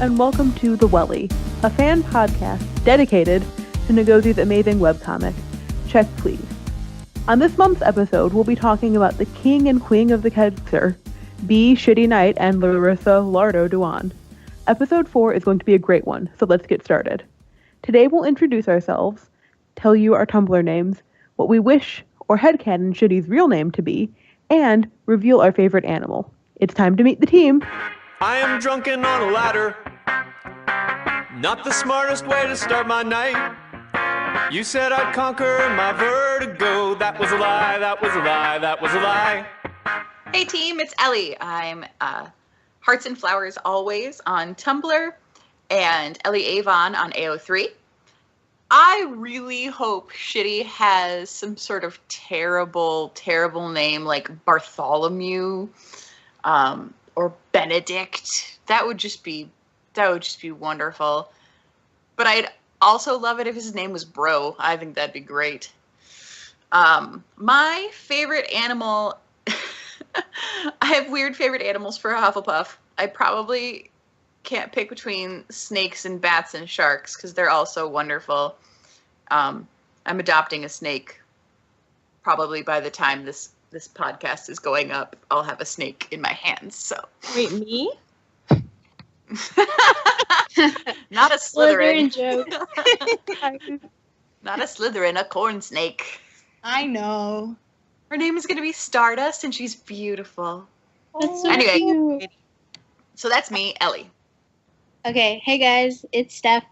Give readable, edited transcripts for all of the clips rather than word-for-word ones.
and welcome to The Wellie, a fan podcast dedicated to Ngozi's amazing webcomic, Check Please. On this month's episode, we'll be talking about the king and queen of the Kedser, B. Shitty Knight and Larissa Lardo Duan. Episode 4 is going to be a great one, so let's get started. Today we'll introduce ourselves, tell you our Tumblr names, what we wish or headcanon Shitty's real name to be, and reveal our favorite animal. It's time to meet the team. I am drunken on a ladder. Not the smartest way to start my night. You said I'd conquer my vertigo. That was a lie, that was a lie, that was a lie. Hey team, it's Elly. I'm Hearts and Flowers Always on Tumblr and Elly Avon on AO3. I really hope Shitty has some sort of terrible name like Bartholomew or Benedict. That would just be wonderful. But I'd also love it if his name was Bro. I think that'd be great. My favorite animal, I have weird favorite animals for a Hufflepuff. I probably can't pick between snakes and bats and sharks because they're all so wonderful. I'm adopting a snake. Probably by the time this podcast is going up, I'll have a snake in my hands. So wait, me? Not a Slytherin joke. Not a Slytherin, a corn snake. I know. Her name is going to be Stardust, and she's beautiful. That's so anyway, cute. So that's me, Elly. Okay, hey guys, it's Steph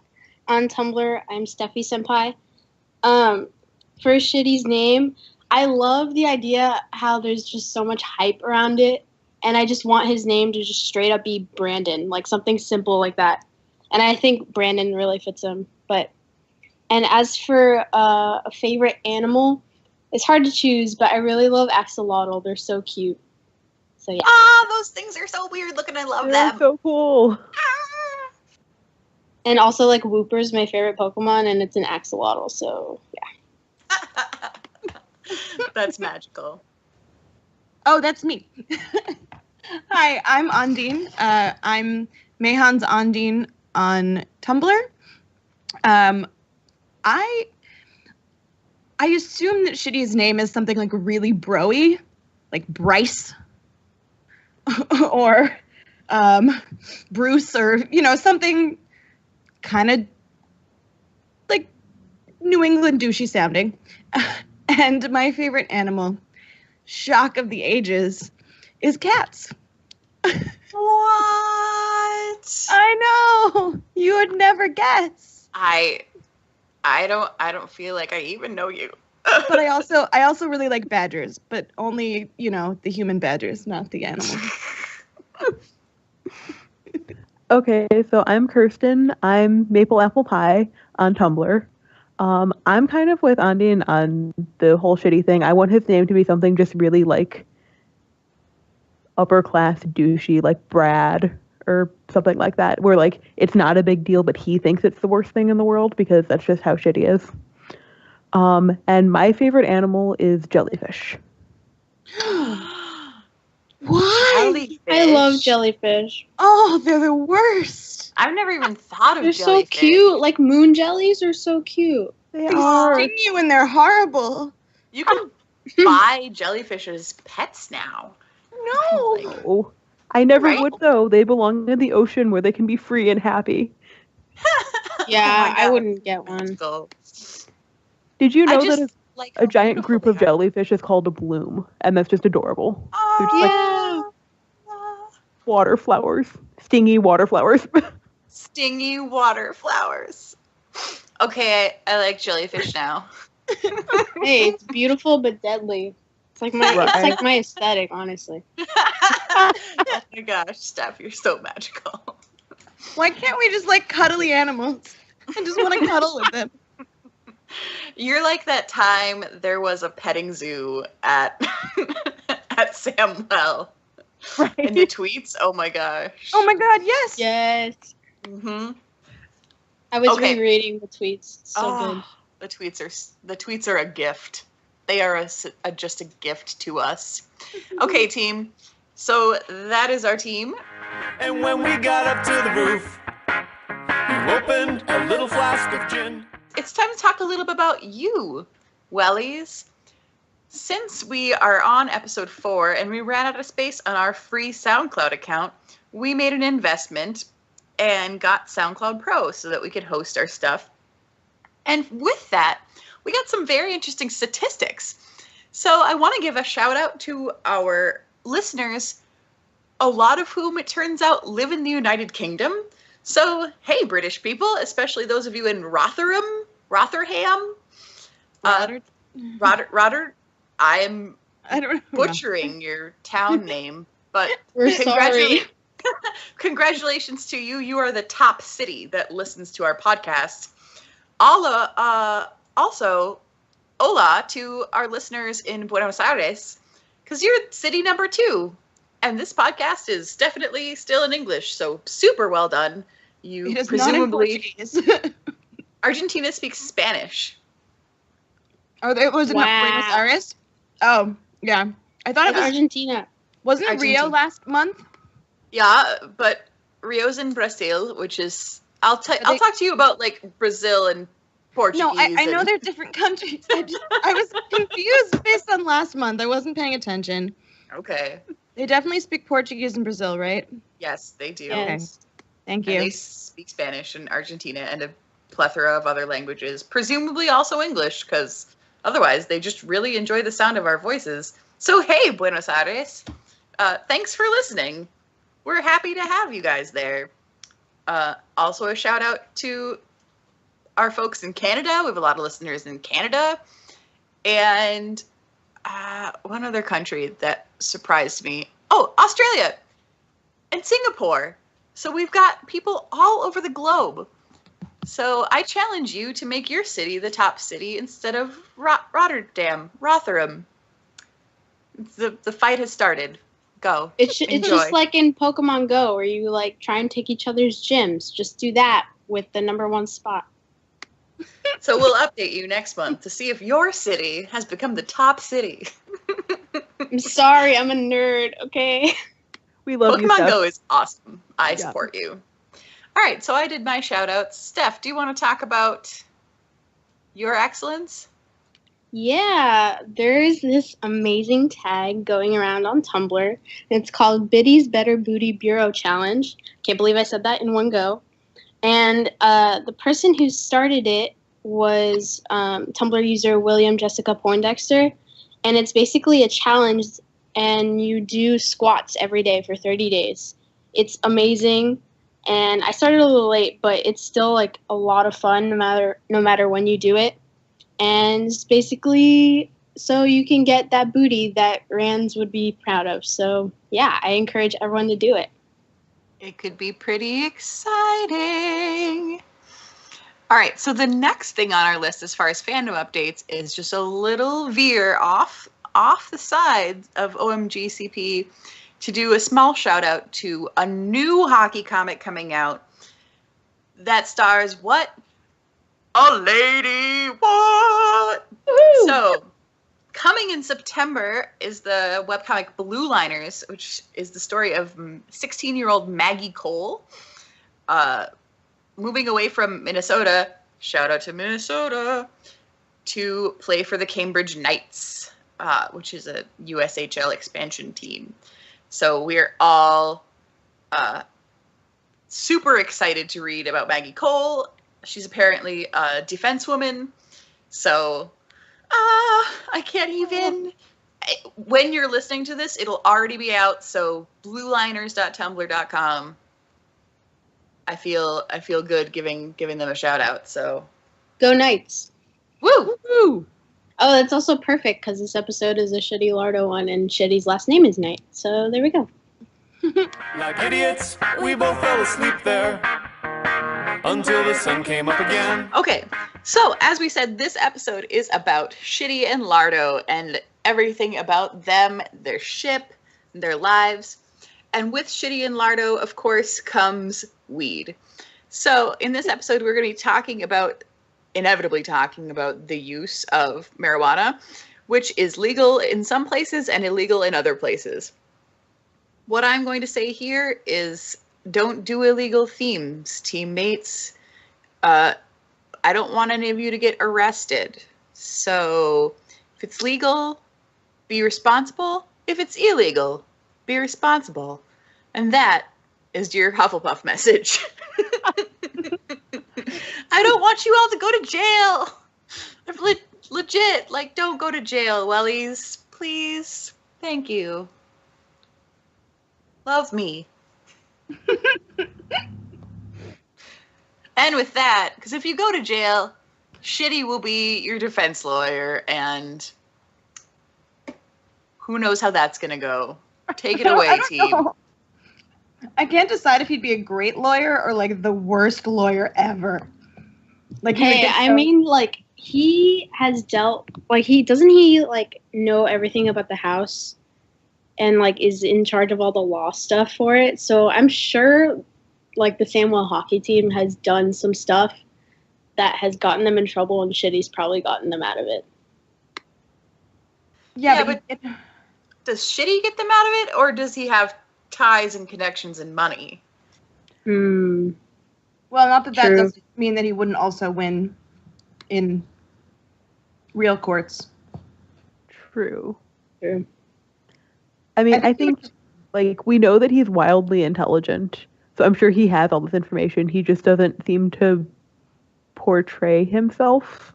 on Tumblr. I'm Steffi Senpai. For Shitty's name, I love the idea how there's just so much hype around it, and I just want his name to just straight up be Brandon, like something simple like that. And I think Brandon really fits him. And as for a favorite animal, it's hard to choose, but I really love axolotl. They're so cute. So yeah. Ah, those things are so weird looking. I love They're them. so cool. And also, like, Wooper's my favorite Pokemon, and it's an axolotl, so yeah. That's magical. Oh, that's me. Hi, I'm Ondine. I'm Mayhan's Ondine on Tumblr. I assume that Shitty's name is something like really bro-y, like Bryce or Bruce, or something kind of like New England douchey sounding. And my favorite animal, shock of the ages, is cats. What? I know. You would never guess. I don't feel like I even know you. But I also really like badgers, but only, the human badgers, not the animal. Okay, so I'm Kirsten. I'm Maple Apple Pie on Tumblr. I'm kind of with Ondine on the whole Shitty thing. I want his name to be something just really like upper class douchey, like Brad or something like that, where like it's not a big deal, but he thinks it's the worst thing in the world because that's just how Shitty is. And my favorite animal is jellyfish. Why? Jellyfish. I love jellyfish. Oh, they're the worst. I've never even thought of They're jellyfish. so cute. Like, moon jellies are so cute. They They are. sting you and they're horrible. You can buy jellyfish as pets now. No. Like, Oh, I never Right? would though. They belong in the ocean where they can be free and happy. Yeah, Oh my I God. wouldn't get one. so, Did you I know just that like a how giant beautiful group they of are. jellyfish is called a bloom, and that's just adorable? They're just like Yeah. water flowers, stingy water flowers. Stingy water flowers. Okay, I like jellyfish now. Hey, it's beautiful but deadly. It's like my Right. it's like my aesthetic, honestly. Oh my gosh, Steph, you're so magical. Why can't we just like cuddly animals? I just want to cuddle with them. You're like that time there was a petting zoo at at Samwell. Right. In the tweets, oh my gosh. Oh my god, yes. Yes. Mm-hmm. I was Okay. rereading the tweets. It's so good. The tweets are a gift. They are just a gift to us. Okay, team. So that is our team. And when we got up to the roof, opened a little flask of gin. It's time to talk a little bit about you, Wellies. Since we are on episode 4 and we ran out of space on our free SoundCloud account, we made an investment and got SoundCloud Pro so that we could host our stuff. And with that, we got some very interesting statistics. So I want to give a shout out to our listeners, a lot of whom it turns out live in the United Kingdom. So, hey, British people, especially those of you in Rotherham, I'm I don't know. butchering your town name, but We're sorry. Congratulations to you. You are the top city that listens to our podcast. Also, hola to our listeners in Buenos Aires, because you're city number 2. And this podcast is definitely still in English, so super well done. You It is presumably... not in Portuguese. Argentina speaks Spanish. Oh, it was in Buenos Aires? Oh, yeah. I thought it In was... Argentina. Wasn't it Rio Argentina. last month? Yeah, but Rio's in Brazil, which is... I'll talk to you about, like, Brazil and Portuguese. No, I know and- they're different countries. I was confused based on last month. I wasn't paying attention. Okay. They definitely speak Portuguese in Brazil, right? Yes, they do. Yes. Thank And you. they speak Spanish in Argentina and a plethora of other languages, presumably also English, because otherwise they just really enjoy the sound of our voices. So, hey, Buenos Aires, thanks for listening. We're happy to have you guys there. Also, a shout out to our folks in Canada. We have a lot of listeners in Canada. And one other country that surprised me. Oh, Australia and Singapore. So we've got people all over the globe. So I challenge you to make your city the top city instead of Rotherham. The fight has started. Go. It's Enjoy. just like in Pokemon Go, where you like try and take each other's gyms. Just do that with the number 1 spot. So we'll update you next month to see if your city has become the top city. I'm sorry, I'm a nerd. Okay. We love you, Pokemon Steph. Go is awesome. I Yeah. support you. All right, so I did my shout outs. Steph, do you want to talk about your excellence? Yeah, there's this amazing tag going around on Tumblr. And it's called Biddy's Better Booty Bureau Challenge. Can't believe I said that in one go. And the person who started it was Tumblr user William Jessica Poindexter. And it's basically a challenge, and you do squats every day for 30 days. It's amazing. And I started a little late, but it's still like a lot of fun no matter when you do it. And it's basically so you can get that booty that Rands would be proud of. So yeah, I encourage everyone to do it. It could be pretty exciting. All right, so the next thing on our list as far as fandom updates is just a little veer off the side of OMG CP to do a small shout out to a new hockey comic coming out that stars what? A lady, what? Woo! So, coming in September is the webcomic Blue Liners, which is the story of 16-year-old Maggie Cole, moving away from Minnesota, shout out to Minnesota, to play for the Cambridge Knights, which is a USHL expansion team. So we're all super excited to read about Maggie Cole. She's apparently a defensewoman. So I can't even. When you're listening to this, it'll already be out. So blueliners.tumblr.com. I feel good giving them a shout out. So Go Knights. woo! Woo! Oh, that's also perfect because this episode is a Shitty Lardo one, and Shitty's last name is Knight. So there we go. Like idiots, we both fell asleep there until the sun came up again. Okay, so as we said, this episode is about Shitty and Lardo and everything about them, their ship, their lives. And with Shitty and Lardo, of course, comes weed. So in this episode, we're going to be inevitably talking about the use of marijuana, which is legal in some places and illegal in other places. What I'm going to say here is don't do illegal themes, teammates. I don't want any of you to get arrested. So if it's legal, be responsible. If it's illegal, be responsible. And that is your Hufflepuff message. I don't want you all to go to jail. Legit, like, don't go to jail, Wellies. Please. Thank you. Love me. And with that, because if you go to jail, Shitty will be your defense lawyer, and who knows how that's going to go. Take it away, team. know. I can't decide if he'd be a great lawyer or, like, the worst lawyer ever. Like, Hey, I mean, like, he has dealt, like, doesn't he, like, know everything about the house and, like, is in charge of all the law stuff for it? So I'm sure, like, the Samwell hockey team has done some stuff that has gotten them in trouble, and Shitty's probably gotten them out of it. Yeah, but does Shitty get them out of it, or does he have ties and connections and money? Well, not that True. doesn't mean that he wouldn't also win in real courts. True. True. I mean, I think, like, we know that he's wildly intelligent, so I'm sure he has all this information. He just doesn't seem to portray himself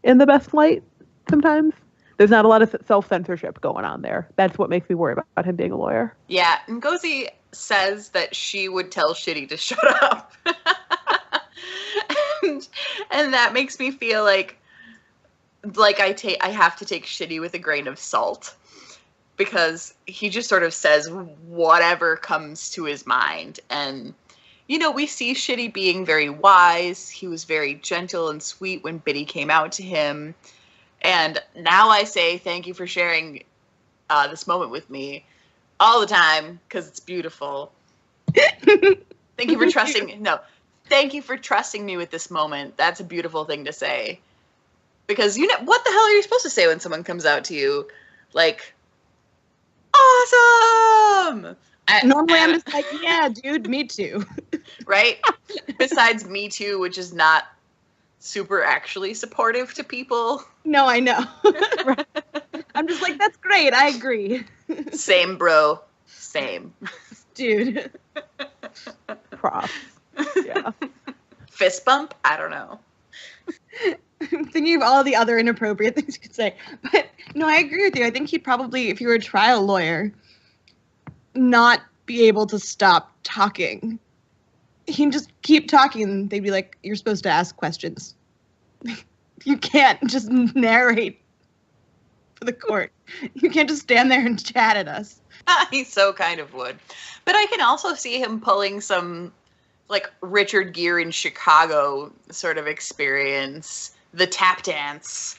in the best light sometimes. There's not a lot of self-censorship going on there. That's what makes me worry about him being a lawyer. Yeah, Ngozi says that she would tell Shitty to shut up. and that makes me feel like I have to take Shitty with a grain of salt, because he just sort of says whatever comes to his mind. And, you know, we see Shitty being very wise. He was very gentle and sweet when Biddy came out to him. And now I say thank you for sharing this moment with me all the time, because it's beautiful. Thank you for trusting. No, thank you for trusting me with this moment. That's a beautiful thing to say. Because you know what the hell are you supposed to say when someone comes out to you, like, awesome? Normally I'm just like, yeah, dude, me too. Right? Besides me too, which is not super actually supportive to people. No, I know. I'm just like, that's great. I agree. Same, bro. Same. Dude. Props. Yeah. Fist bump? I don't know. I'm thinking of all the other inappropriate things you could say. But no, I agree with you. I think he'd probably, if you were a trial lawyer, not be able to stop talking. He'd just keep talking, and they'd be like, you're supposed to ask questions. You can't just narrate for the court. You can't just stand there and chat at us. He so kind of would. But I can also see him pulling some, like, Richard Gere in Chicago sort of experience. The tap dance.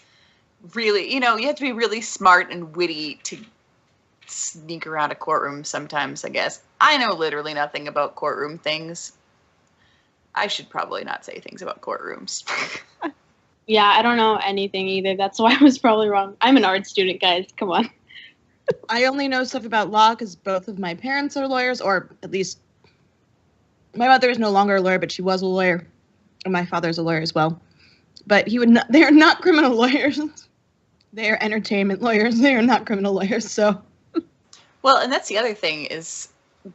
Really, you know, you have to be really smart and witty to sneak around a courtroom sometimes, I guess. I know literally nothing about courtroom things. I should probably not say things about courtrooms. Yeah, I don't know anything either. That's why I was probably wrong. I'm an art student, guys. Come on. I only know stuff about law because both of my parents are lawyers, or at least my mother is no longer a lawyer, but she was a lawyer, and my father's a lawyer as well. But they are not criminal lawyers. They are entertainment lawyers. They are not criminal lawyers. So, well, and that's the other thing, is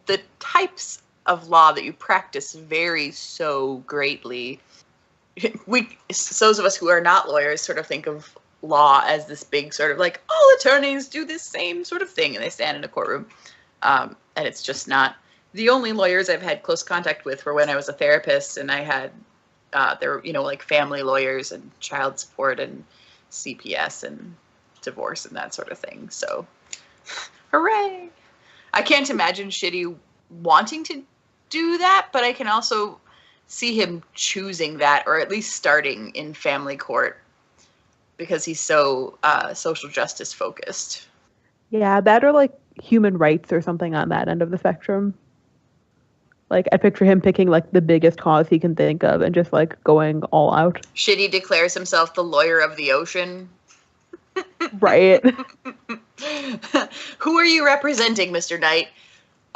the types of law that you practice vary so greatly. Those of us who are not lawyers sort of think of law as this big sort of like, all attorneys do this same sort of thing and they stand in a courtroom. And it's just not. The only lawyers I've had close contact with were when I was a therapist, and I had, there were, you know, like family lawyers and child support and CPS and divorce and that sort of thing. So, hooray! I can't imagine Shitty wanting to do that, but I can also see him choosing that, or at least starting in family court, because he's so social justice focused. Yeah, that or like human rights or something on that end of the spectrum. Like, I picture him picking like the biggest cause he can think of and just like going all out. Shitty declares himself the lawyer of the ocean. Right. Who are you representing, Mr. Knight?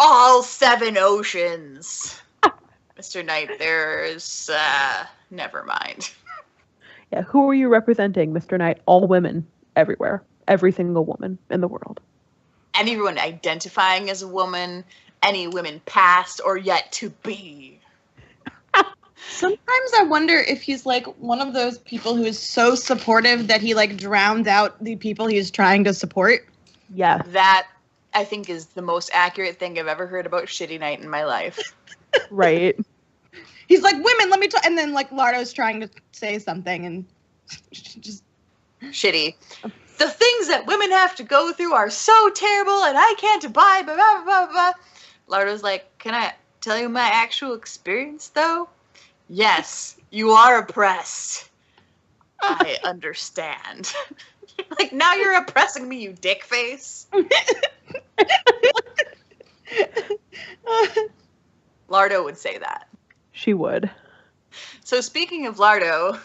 All 7 oceans. Mr. Knight, there's never mind. Yeah, who are you representing, Mr. Knight? All women, everywhere. Every single woman in the world. Anyone identifying as a woman, any women past or yet to be. Sometimes I wonder if he's like one of those people who is so supportive that he like drowns out the people he's trying to support. Yes. That, I think, is the most accurate thing I've ever heard about Shitty Knight in my life. Right. He's like, women, let me talk. And then like Lardo's trying to say something and just Shitty. The things that women have to go through are so terrible and I can't abide, blah, blah, blah, blah. Lardo's like, can I tell you my actual experience, though? Yes, you are oppressed. I understand. Like, now you're oppressing me, you dick face. Lardo would say that. She would. So speaking of Lardo,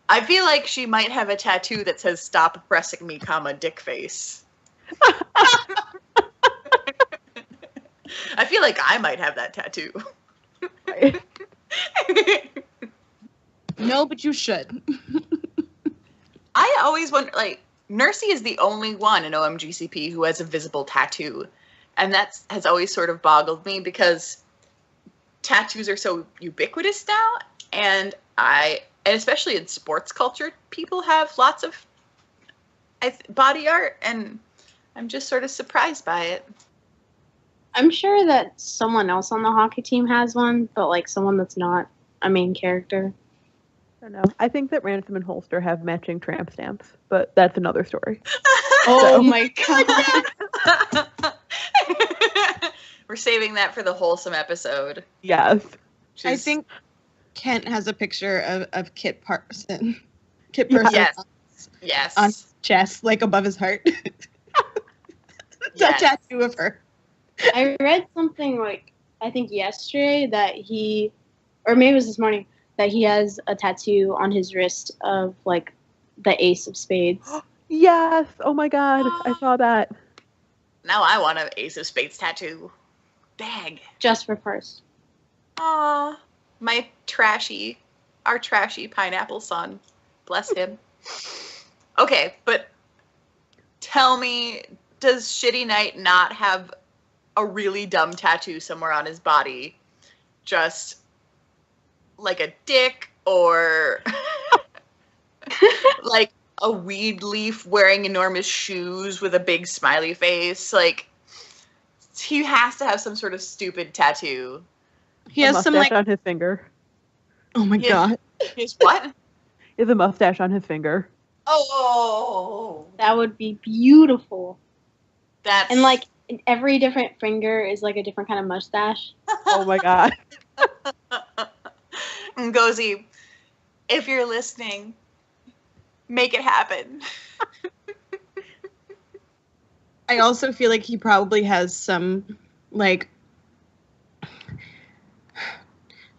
I feel like she might have a tattoo that says "Stop oppressing me, comma, dick face." I feel like I might have that tattoo. Right. no, but you should. I always wonder, like, Nursey is the only one in OMGCP who has a visible tattoo. And that has always sort of boggled me because tattoos are so ubiquitous now. And especially in sports culture, people have lots of body art. And I'm just sort of surprised by it. I'm sure that someone else on the hockey team has one, but like someone that's not a main character. I don't know. I think that Ransom and Holster have matching tramp stamps, but that's another story. Oh my god. We're saving that for the wholesome episode. Yes. I think Kent has a picture of Kit Parson. Kit Parson Yes. on his chest, like above his heart. Yes. A tattoo of her. I read something like, I think yesterday that or maybe it was this morning, that he has a tattoo on his wrist of like the ace of spades. Yes. Oh my god. I saw that. Now I want an Ace of Spades tattoo. Bag. Just for first. Aw. Our trashy pineapple son. Bless him. Okay, but tell me, does Shitty Knight not have a really dumb tattoo somewhere on his body? Just like a dick or like a weed leaf wearing enormous shoes with a big smiley face? Like, he has to have some sort of stupid tattoo. He has some like on his finger. Oh my god. His what? He has a mustache on his finger. Oh, That would be beautiful. that's And like every different finger is like a different kind of mustache. Oh my god. Ngozi, if you're listening, make it happen. I also feel like he probably has some like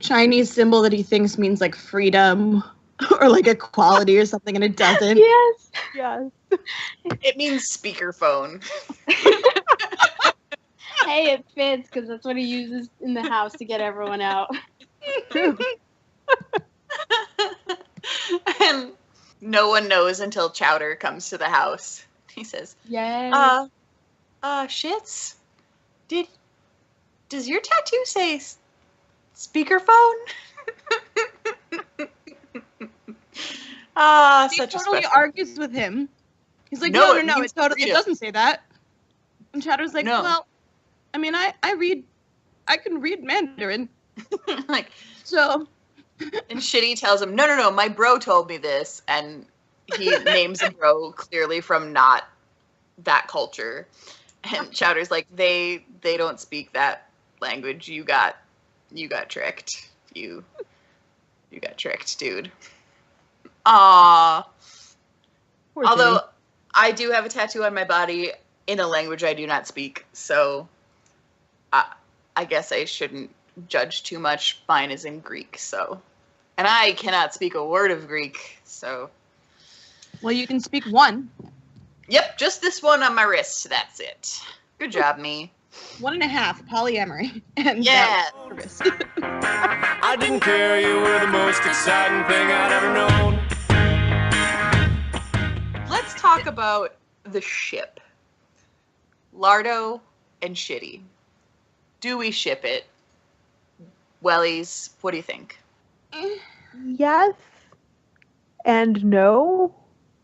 Chinese symbol that he thinks means like freedom or like equality or something, and it doesn't. Yes. Yes. It means speakerphone. Hey, it fits because that's what he uses in the house to get everyone out. And no one knows until Chowder comes to the house. He says, Yes. Shits, does your tattoo say speakerphone? He Such a totally special. argues with him. He's like, No, no, it means it freedom. doesn't say that. And Chowder's like, No. well, I mean, I can read Mandarin, Like, so and Shitty tells him, no, my bro told me this, and he names a bro clearly from not that culture. And Chowder's like, they don't speak that language. You got tricked. You got tricked, dude. Aww. Poor Although Jimmy. I do have a tattoo on my body in a language I do not speak, so I guess I shouldn't judge too much. Mine is in Greek, so. And I cannot speak a word of Greek, so. well, you can speak one. Yep, just this one on my wrist. That's it. Good job, me. 1.5 polyamory. And Yeah. I didn't care, you were the most exciting thing I'd ever known. Let's talk about the ship. Lardo and Shitty. Do we ship it? Wellies, what do you think? Yes and no.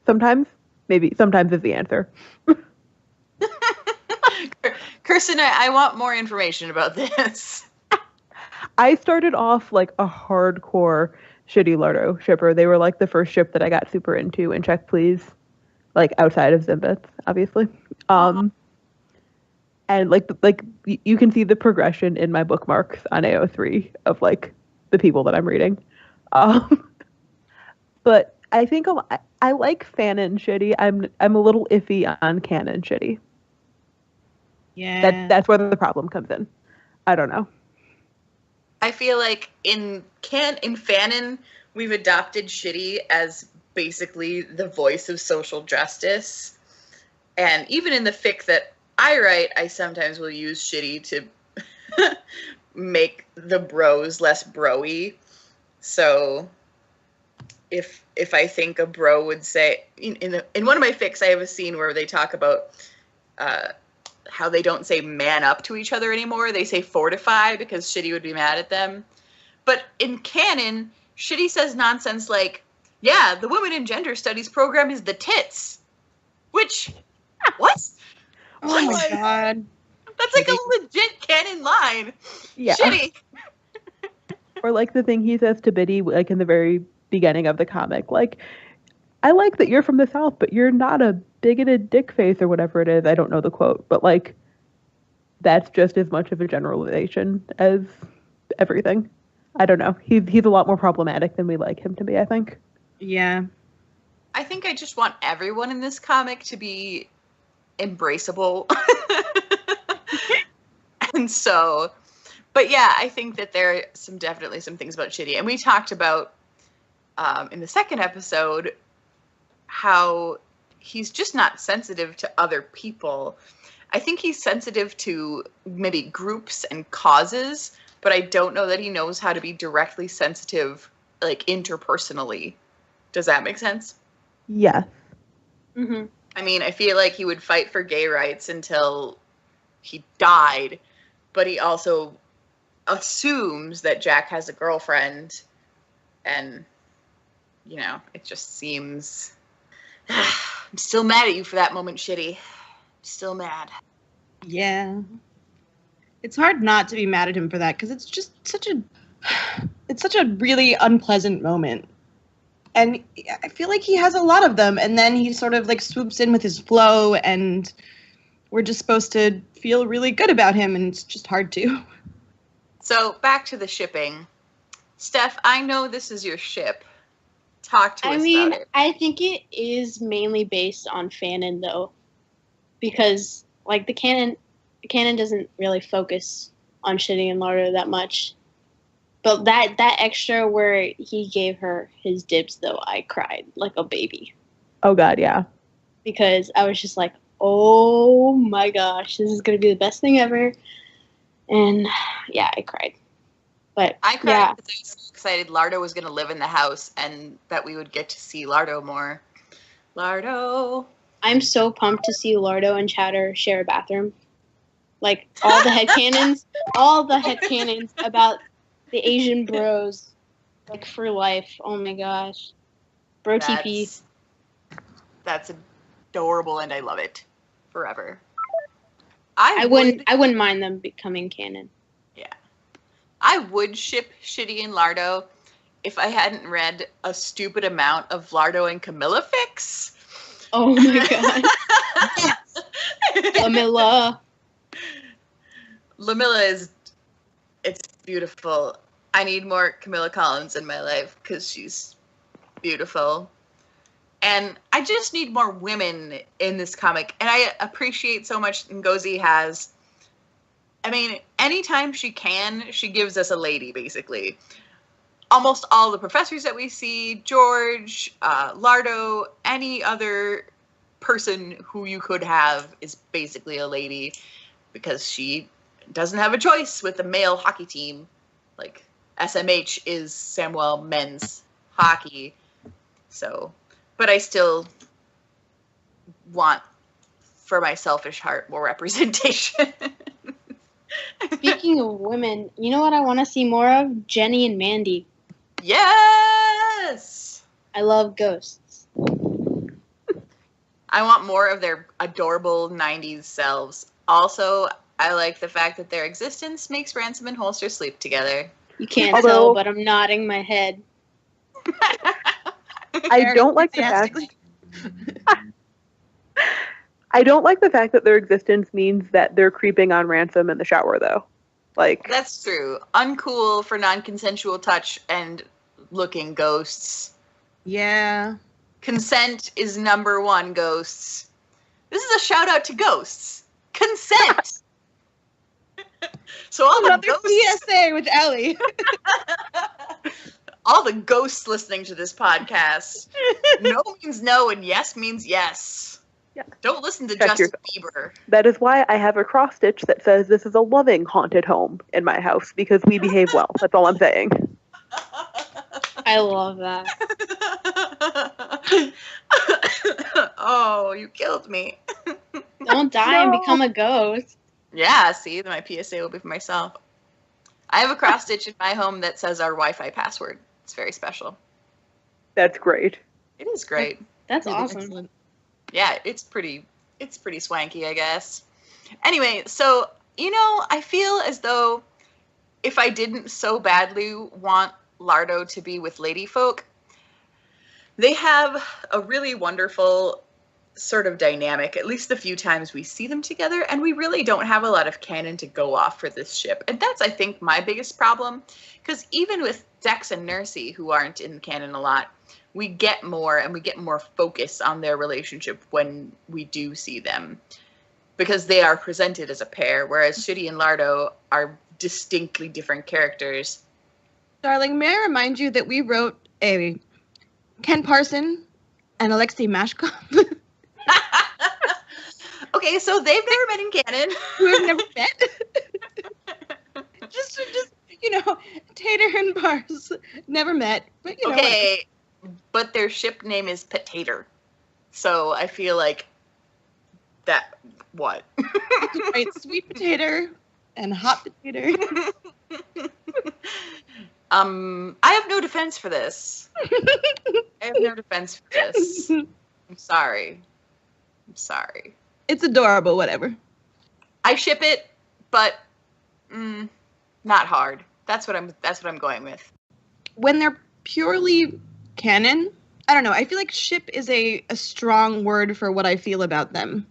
Sometimes. Maybe. Sometimes is the answer. Kirsten, I want more information about this. I started off like a hardcore Shitty Lardo shipper. They were like the first ship that I got super into in Check Please. Like outside of Zimbits, obviously. And like you can see the progression in my bookmarks on AO3 of like the people that I'm reading. But I think I like Fanon Shitty. I'm a little iffy on Canon Shitty. Yeah. That's where the problem comes in. I don't know. I feel like in Fanon, we've adopted Shitty as basically the voice of social justice. And even in the fic that I write, I sometimes will use Shitty to make the bros less bro-y. So if I think a bro would say, in one of my fics, I have a scene where they talk about how they don't say man up to each other anymore. They say fortify because Shitty would be mad at them. But in canon, Shitty says nonsense like, yeah, the Women in Gender Studies program is the tits. Which, what? Oh my god. That's like a legit canon line. Yeah. Shitty. Or like the thing he says to Biddy, like in the very beginning of the comic, like, I like that you're from the South, but you're not a bigoted dick face or whatever it is. I don't know the quote, but like, that's just as much of a generalization as everything. I don't know. He's a lot more problematic than we like him to be, I think. Yeah. I think I just want everyone in this comic to be embraceable. And so, but yeah, I think that there are definitely some things about Shitty. And we talked about in the second episode how he's just not sensitive to other people. I think he's sensitive to maybe groups and causes, but I don't know that he knows how to be directly sensitive, like interpersonally. Does that make sense? Yes. Mm-hmm. I mean, I feel like he would fight for gay rights until he died, but he also assumes that Jack has a girlfriend, and, you know, it just seems... I'm still mad at you for that moment, Shitty. Still mad. Yeah. It's hard not to be mad at him for that, because it's just such a really unpleasant moment. And I feel like he has a lot of them, and then he sort of like swoops in with his flow, and we're just supposed to feel really good about him, and it's just hard to. So, back to the shipping. Steph, I know this is your ship. Talk to us about it. I think it is mainly based on Fanon, though, because like the canon doesn't really focus on Shitty and Lardo that much. But that extra where he gave her his dibs, though, I cried like a baby. Oh God, yeah. Because I was just like, oh my gosh, this is gonna be the best thing ever. And yeah, I cried. But I cried yeah. because I was so excited Lardo was going to live in the house and that we would get to see Lardo more. Lardo. I'm so pumped to see Lardo and Chatter share a bathroom. Like, all the headcanons about the Asian bros, like, for life. Oh my gosh. Bro TP. That's adorable and I love it. Forever. I wouldn't mind them becoming canon. Yeah. I would ship Shitty and Lardo if I hadn't read a stupid amount of Lardo and Camilla fics. Oh my god. Lamilla. Lamilla it's beautiful. I need more Camilla Collins in my life because she's beautiful. And I just need more women in this comic. And I appreciate so much Ngozi has. I mean, anytime she can, she gives us a lady, basically. Almost all the professors that we see, George, Lardo, any other person who you could have is basically a lady. because she doesn't have a choice with the male hockey team. Like, SMH is Samuel men's hockey. So, but I still want, for my selfish heart, more representation. Speaking of women, you know what I want to see more of? Jenny and Mandy. Yes! I love ghosts. I want more of their adorable 90s selves. Also, I like the fact that their existence makes Ransom and Holster sleep together. You can't Although- tell, but I'm nodding my head. I don't like the fact. I don't like the fact that their existence means that they're creeping on Ransom in the shower, though. Like, That's true. Uncool for non-consensual touch and looking ghosts. Yeah. Consent is number one, ghosts. This is a shout out to ghosts. Consent! So all the Another ghosts, PSA with Elly. all the ghosts listening to this podcast, no means no and yes means yes. Yeah. Don't listen to Check Justin yourself. Bieber. that is why I have a cross stitch that says this is a loving haunted home in my house because we behave well. That's all I'm saying. I love that. Oh, you killed me. Don't die and No. become a ghost. Yeah, see, my PSA will be for myself. I have a cross stitch in my home that says our Wi-Fi password. It's very special. That's great. It is great. That's Really awesome. excellent. Yeah, it's pretty swanky, I guess. Anyway, so, I feel as though if I didn't so badly want Lardo to be with ladyfolk, they have a really wonderful sort of dynamic, at least the few times we see them together, and we really don't have a lot of canon to go off for this ship. And that's, I think, my biggest problem, because even with Dex and Nursey, who aren't in canon a lot, we get more focus on their relationship when we do see them, because they are presented as a pair, whereas Shitty and Lardo are distinctly different characters. Darling, may I remind you that we wrote a Ken Parson and Alexei Mashkov Okay, so they've never been in canon. who have never met. just Tater and Bars never met. But Okay, but their ship name is Potato. So I feel like that, what? right, sweet potato and hot potato. I have no defense for this. I'm sorry. It's adorable, whatever. I ship it, but not hard. That's what I'm going with. When they're purely canon, I don't know. I feel like ship is a strong word for what I feel about them.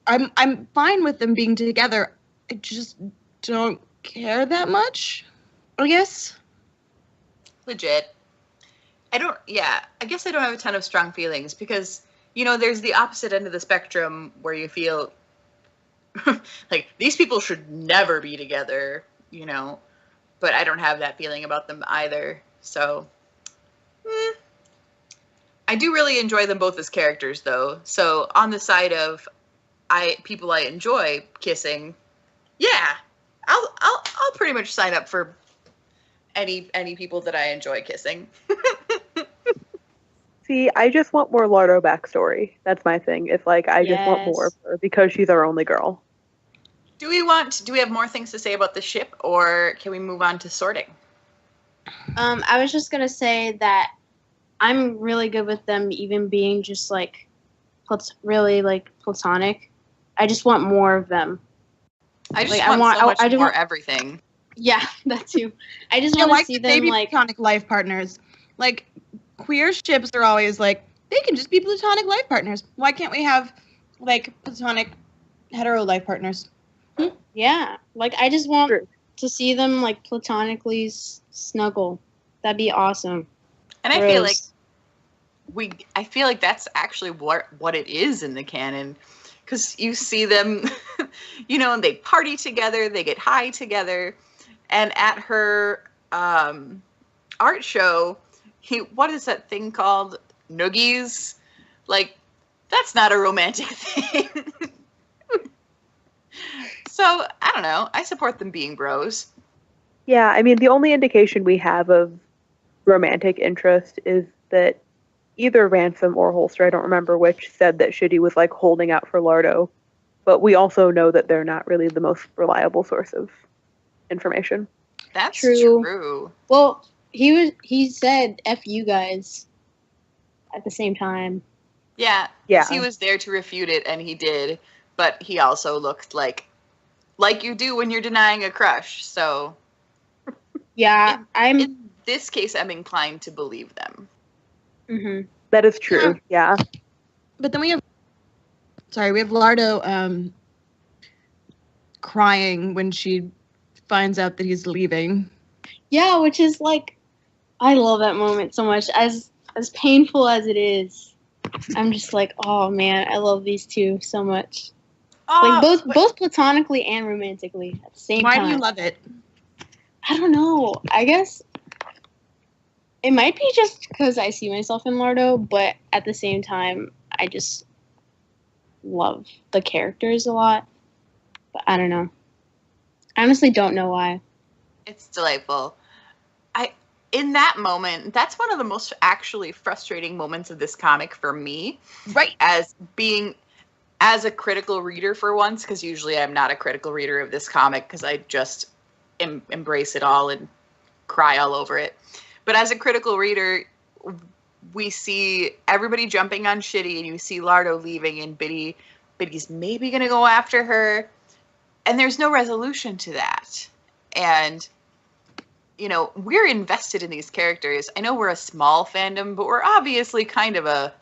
I'm fine with them being together. I just don't care that much, I guess. Legit. I guess I don't have a ton of strong feelings because, there's the opposite end of the spectrum where you feel like these people should never be together, but I don't have that feeling about them either. So, I do really enjoy them both as characters, though. So on the side of people I enjoy kissing, yeah, I'll pretty much sign up for any people that I enjoy kissing. See, I just want more Lardo backstory. That's my thing. It's like I just want more of her because she's our only girl. Do we have more things to say about the ship, or can we move on to sorting? I was just gonna say that I'm really good with them even being just like really like platonic. I just want more of them. I just Like, want so much I just more want- everything. Yeah, that too. I just Yeah, want why to see can't them they be like platonic life partners? Like, queer ships are always like, they can just be platonic life partners. Why can't we have, like, platonic hetero life partners? yeah, like I just want True. to see them like platonically snuggle. That'd be awesome. And I feel like that's actually what it is in the canon, because you see them, and they party together, they get high together, and at her art show, what is that thing called? Noogies? Like, that's not a romantic thing. So, I don't know. I support them being bros. Yeah, I mean, the only indication we have of romantic interest is that either Ransom or Holster, I don't remember which, said that Shitty was like holding out for Lardo. But we also know that they're not really the most reliable source of information. That's True. true. Well, he said F you guys at the same time. Yeah. Yeah. 'Cause he was there to refute it, and he did. But he also looked like you do when you're denying a crush. So Yeah, in this case, I'm inclined to believe them. Mhm. That is true, yeah. But then we have Lardo crying when she finds out that he's leaving. Yeah, which is like, I love that moment so much. As painful as it is, I'm just like, oh man, I love these two so much. Like both platonically and romantically at the same time. Why do you love it? I don't know. I guess it might be just because I see myself in Lardo, but at the same time, I just love the characters a lot. But I don't know. I honestly don't know why. It's delightful. In that moment, that's one of the most actually frustrating moments of this comic for me. Right. As a critical reader for once, because usually I'm not a critical reader of this comic because I just embrace it all and cry all over it. But as a critical reader, we see everybody jumping on Shitty, and you see Lardo leaving, and Biddy's maybe going to go after her. And there's no resolution to that. And, you know, we're invested in these characters. I know we're a small fandom, but we're obviously kind of a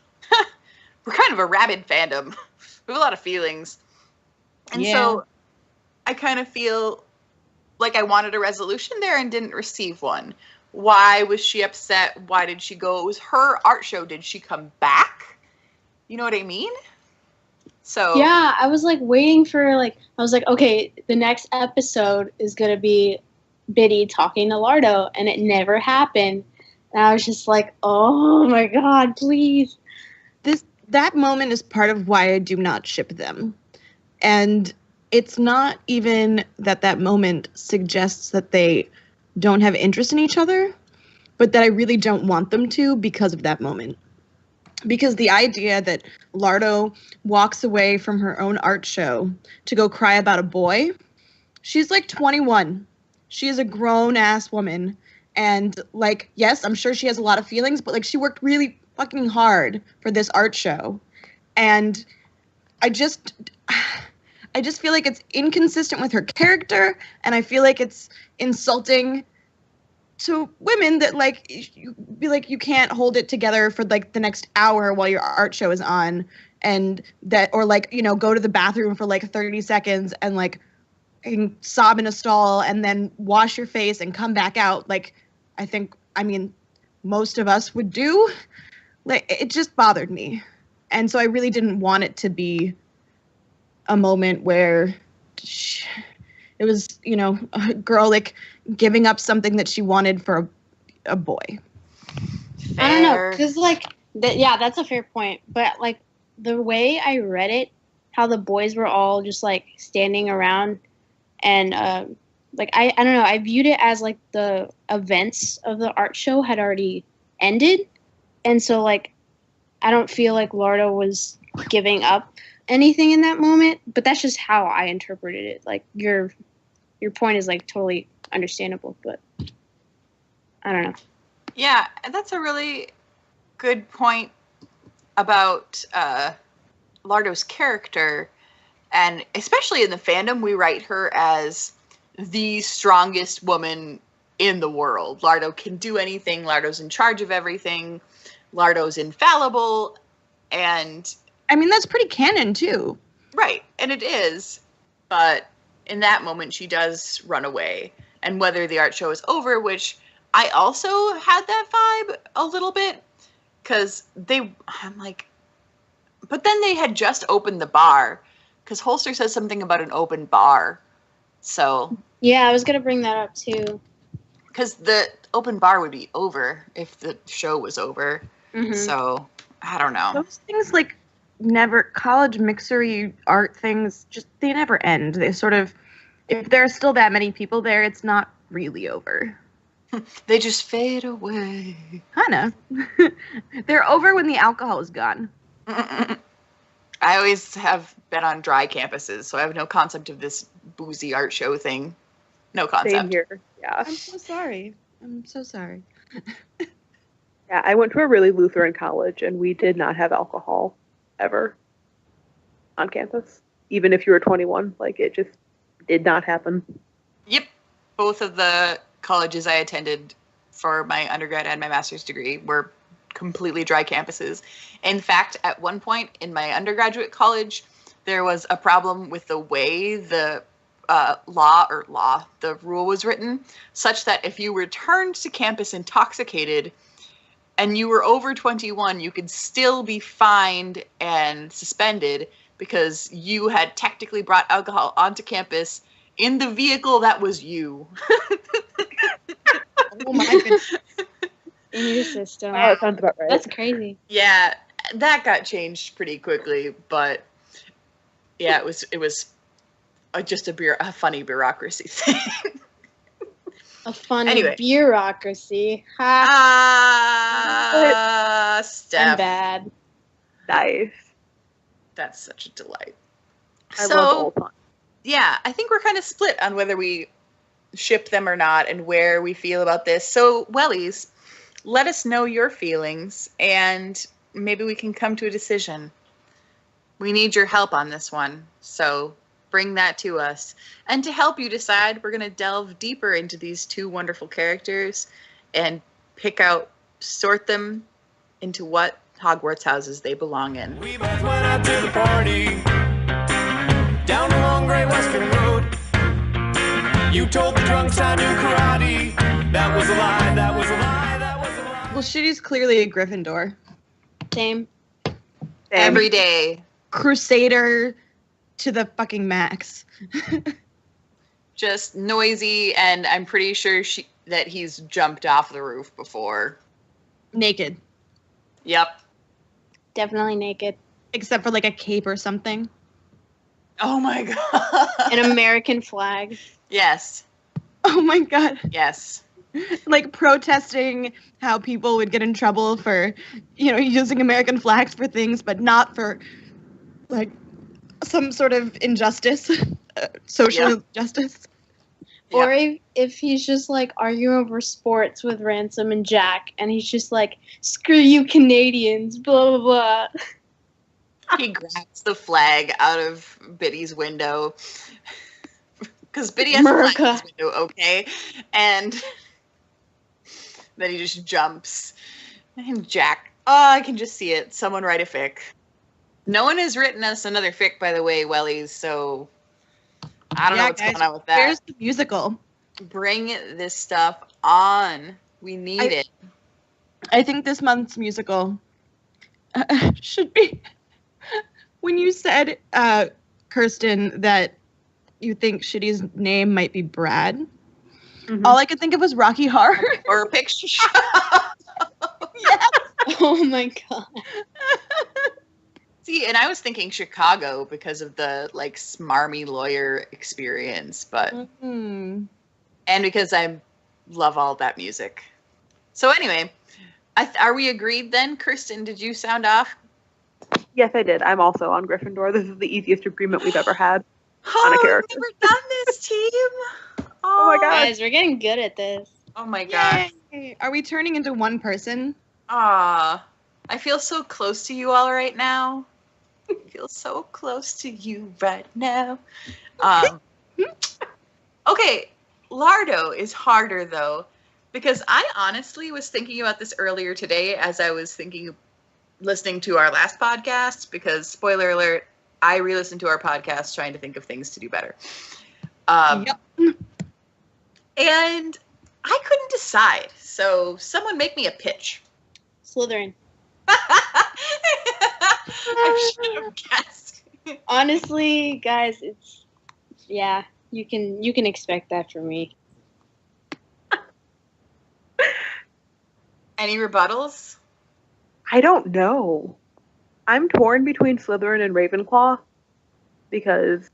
rabid fandom. We have a lot of feelings. And so I kind of feel like I wanted a resolution there and didn't receive one. Why was she upset? Why did she go? It was her art show. Did she come back? You know what I mean? So yeah, I was like waiting for I was like, okay, the next episode is gonna be Biddy talking to Lardo, and it never happened. And I was just like, oh my god, please. That moment is part of why I do not ship them. And it's not even that moment suggests that they don't have interest in each other, but that I really don't want them to because of that moment. Because the idea that Lardo walks away from her own art show to go cry about a boy, she's like 21. She is a grown-ass woman. And, yes, I'm sure she has a lot of feelings, but, she worked really fucking hard for this art show. And I just feel like it's inconsistent with her character, and I feel like it's insulting to women that you can't hold it together for the next hour while your art show is on, and that, or go to the bathroom for 30 seconds and sob in a stall and then wash your face and come back out most of us would do. It just bothered me. And so I really didn't want it to be a moment where it was, a girl giving up something that she wanted for a boy. Fair. I don't know, because that's a fair point. But the way I read it, how the boys were all just standing around, and I don't know, I viewed it as the events of the art show had already ended, and so I don't feel like Lardo was giving up anything in that moment. But that's just how I interpreted it. Your point is totally understandable, but I don't know. Yeah, that's a really good point about Lardo's character, and especially in the fandom, we write her as the strongest woman in the world. Lardo can do anything. Lardo's in charge of everything. Lardo's infallible, and that's pretty canon too. Right, and it is, but in that moment she does run away. And whether the art show is over, which I also had that vibe a little bit, because but then they had just opened the bar, because Holster says something about an open bar. So yeah, I was gonna bring that up too, because the open bar would be over if the show was over. Mm-hmm. So I don't know. Those things never, college mixery art things, just they never end. They sort of if there are still that many people there, it's not really over. They just fade away. Kinda. They're over when the alcohol is gone. I always have been on dry campuses, so I have no concept of this boozy art show thing. No concept. Same here. Yeah. I'm so sorry. Yeah, I went to a really Lutheran college, and we did not have alcohol ever on campus. Even if you were 21, like, it just did not happen. Yep. Both of the colleges I attended for my undergrad and my master's degree were completely dry campuses. In fact, at one point in my undergraduate college, there was a problem with the way the the rule was written, such that if you returned to campus intoxicated and you were over 21, you could still be fined and suspended because you had technically brought alcohol onto campus in the vehicle that was you. Oh my goodness. In your system. Wow, that sounds about right. That's crazy. Yeah, that got changed pretty quickly, but yeah, it was just a funny bureaucracy thing. A funny Anyway. bureaucracy. Ha. Steph. I'm bad. Nice. That's such a delight. I love old fun. Yeah, I think we're kind of split on whether we ship them or not and where we feel about this. So, Wellies, let us know your feelings and maybe we can come to a decision. We need your help on this one, so bring that to us. And to help you decide, we're going to delve deeper into these two wonderful characters and sort them into what Hogwarts houses they belong in. We both went out to the party, down the long Great Western Road. You told the drunks I knew karate. That was a lie, that was a lie, that was a lie. Well, Shitty's clearly a Gryffindor. Same. Every day. Crusader to the fucking max. Just noisy, and I'm pretty sure that he's jumped off the roof before. Naked. Yep. Definitely naked. Except for like a cape or something. Oh my god. An American flag. Yes. Oh my god. Yes. Like protesting how people would get in trouble for, using American flags for things, but not for like some sort of injustice, social justice. Or if he's just like arguing over sports with Ransom and Jack, and he's just like, screw you Canadians, blah, blah, blah. He grabs the flag out of Biddy's window. Because Biddy has a flag in his window, okay? And then he just jumps. And Jack, I can just see it. Someone write a fic. No one has written us another fic, by the way, Wellies, so I don't know what's going on with that. Where's the musical? Bring this stuff on. We need it. I think this month's musical should be... When you said, Kirsten, that you think Shitty's name might be Brad, all I could think of was Rocky Horror. Or a picture show. Yes. Oh my god. See, and I was thinking Chicago because of the, like, smarmy lawyer experience, but... And because I love all that music. So anyway, are we agreed then? Kirsten, did you sound off? Yes, I did. I'm also on Gryffindor. This is the easiest agreement we've ever had on a character. We've never done this, team. Oh my god. Guys, we're getting good at this. Oh my god. Yay. Are we turning into one person? I feel so close to you all right now. I feel so close to you right now. Okay, Lardo is harder though, because I honestly was thinking about this earlier today as I was listening to our last podcast, because spoiler alert, I re-listened to our podcast trying to think of things to do better. Yep. And I couldn't decide. So someone make me a pitch. Slytherin. I should have guessed. Honestly, guys, you can expect that from me. Any rebuttals? I don't know. I'm torn between Slytherin and Ravenclaw because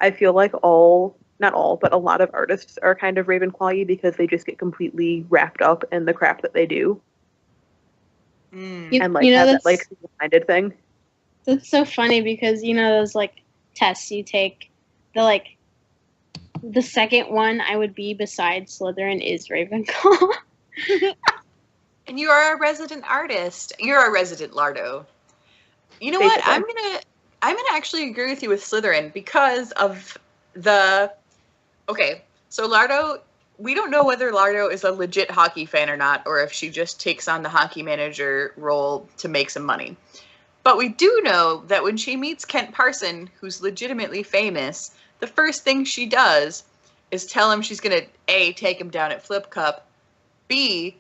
I feel like all not all, but a lot of artists are kind of Ravenclaw-y because they just get completely wrapped up in the crap that they do. And like have that like single-minded thing. That's so funny because you know those like tests you take, the second one I would be besides Slytherin is Ravenclaw. And you are a resident artist. You're a resident Lardo. You know Basically. what? I'm gonna actually agree with you with Slytherin because of okay, so Lardo, we don't know whether Lardo is a legit hockey fan or not, or if she just takes on the hockey manager role to make some money. But we do know that when she meets Kent Parson, who's legitimately famous, the first thing she does is tell him she's gonna A, take him down at Flip Cup, B,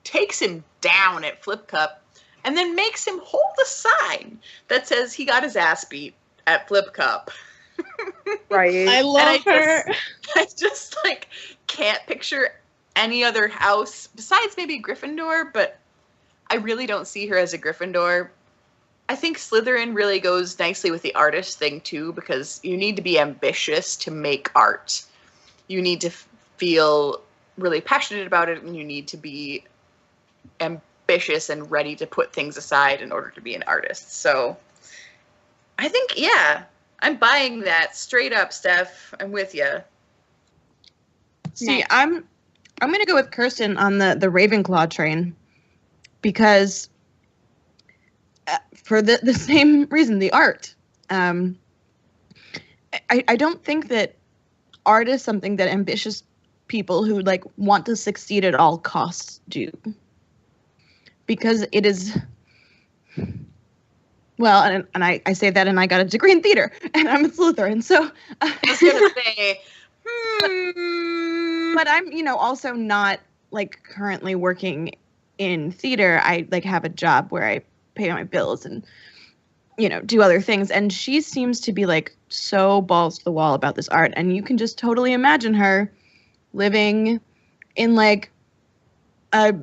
takes him down at Flip Cup, and then makes him hold a sign that says he got his ass beat at Flip Cup. Right. I love her. I just like can't picture any other house besides maybe Gryffindor, but I really don't see her as a Gryffindor. I think Slytherin really goes nicely with the artist thing too, because you need to be ambitious to make art. You need to feel really passionate about it, and you need to be ambitious and ready to put things aside in order to be an artist. So I think, yeah, I'm buying that straight up, Steph. I'm with you. See, Nice. I'm gonna go with Kirsten on the Ravenclaw train because for the same reason, the art. I don't think that art is something that ambitious people who like want to succeed at all costs do. Because it is, well, and I say that, and I got a degree in theater, and I'm a Slytherin, so. I was gonna say, But I'm, also not like currently working in theater. I like have a job where I pay my bills and, do other things. And she seems to be like so balls to the wall about this art, and you can just totally imagine her living in like a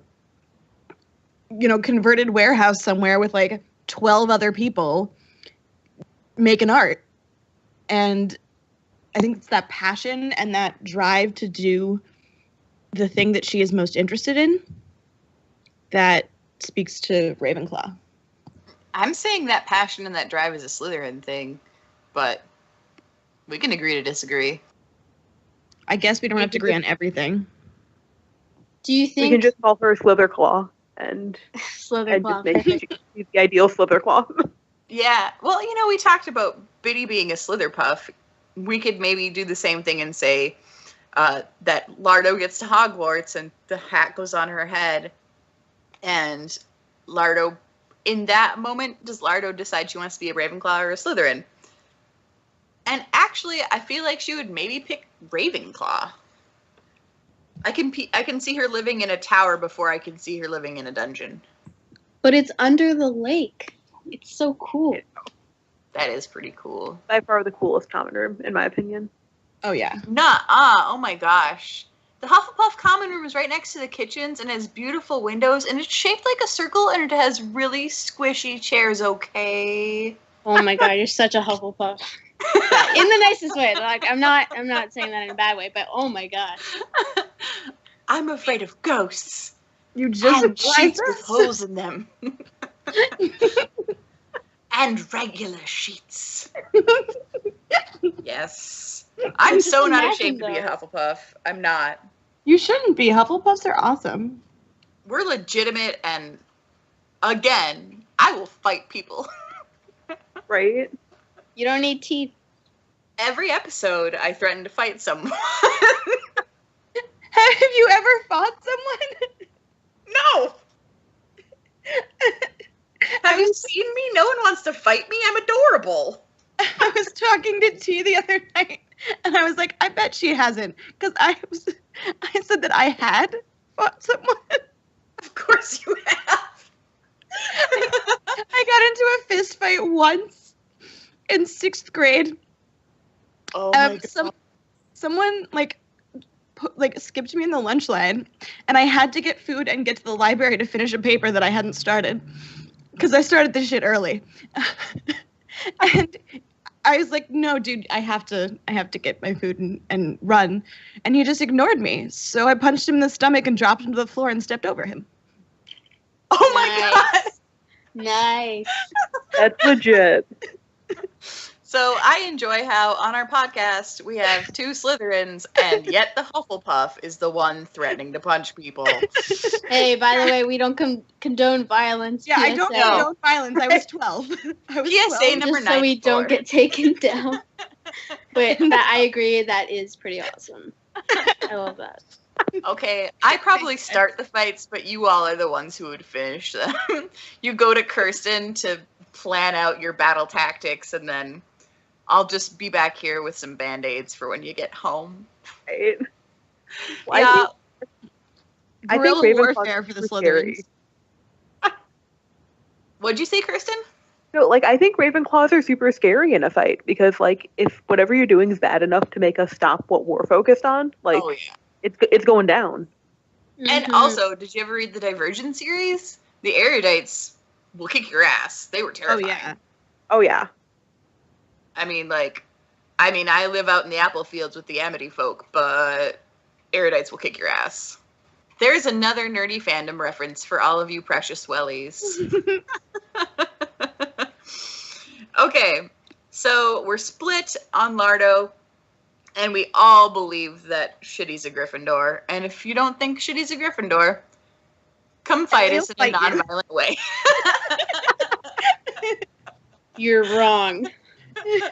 converted warehouse somewhere with like 12 other people making art. And I think it's that passion and that drive to do the thing that she is most interested in that speaks to Ravenclaw. I'm saying that passion and that drive is a Slytherin thing, but we can agree to disagree. I guess we don't have to agree on everything. Do you We think can just call her Slitherclaw and Slytherin? just make she's the ideal Slitherclaw. Yeah, well, we talked about Biddy being a Slitherpuff. We could maybe do the same thing and say that Lardo gets to Hogwarts and the hat goes on her head. And Lardo, in that moment, does Lardo decide she wants to be a Ravenclaw or a Slytherin? And actually, I feel like she would maybe pick Ravenclaw. I can see her living in a tower before I can see her living in a dungeon. But it's under the lake. It's so cool. That is pretty cool. By far the coolest common room, in my opinion. Oh, yeah. Oh my gosh. The Hufflepuff common room is right next to the kitchens and has beautiful windows, and it's shaped like a circle, and it has really squishy chairs, okay? Oh my god, you're such a Hufflepuff. In the nicest way. Like I'm not saying that in a bad way, but oh my god. I'm afraid of ghosts. You just And sheets with holes in them. And regular sheets. Yes. I'm Just so not imagine, ashamed to be a though. Hufflepuff. I'm not. You shouldn't be. Hufflepuffs are awesome. We're legitimate, and again, I will fight people. Right? You don't need teeth. Every episode, I threaten to fight someone. Have you ever fought someone? No! Have you seen me? No one wants to fight me. I'm adorable. I was talking to T the other night, and I was like, I bet she hasn't, because I said that I had fought someone. Of course you have. I got into a fist fight once in 6th grade. Oh my God. Someone skipped me in the lunch line, and I had to get food and get to the library to finish a paper that I hadn't started, because I started this shit early. And I was like, no, dude, I have to get my food and run. And he just ignored me. So I punched him in the stomach and dropped him to the floor and stepped over him. Oh my god. Nice. That's legit. So I enjoy how on our podcast we have 2 Slytherins, and yet the Hufflepuff is the one threatening to punch people. Hey, by the way, we don't condone violence. Yeah, I don't PSA. condone violence. I was 12. I was PSA 12. number Just so we 94. don't get taken down. But that, I agree, that is pretty awesome. I love that. Okay, I probably start the fights, but you all are the ones who would finish them. You go to Kirsten to plan out your battle tactics, and then I'll just be back here with some Band-Aids for when you get home. Right? Well, Yeah. I think Guerrilla Ravenclaw's warfare for the super scary. Slytherins. What'd you say, Kirsten? No, like, I think Ravenclaws are super scary in a fight because, like, if whatever you're doing is bad enough to make us stop what we're focused on, like, Oh, yeah. it's going down. And Mhm. also, did you ever read the Divergent series? The Erudites will kick your ass. They were Oh, terrifying. yeah. Oh, yeah. I live out in the apple fields with the Amity folk, but Erudites will kick your ass. There's another nerdy fandom reference for all of you precious wellies. Okay, so we're split on Lardo, and we all believe that Shitty's a Gryffindor. And if you don't think Shitty's a Gryffindor, come fight He'll us in fight a you. non-violent way. You're wrong.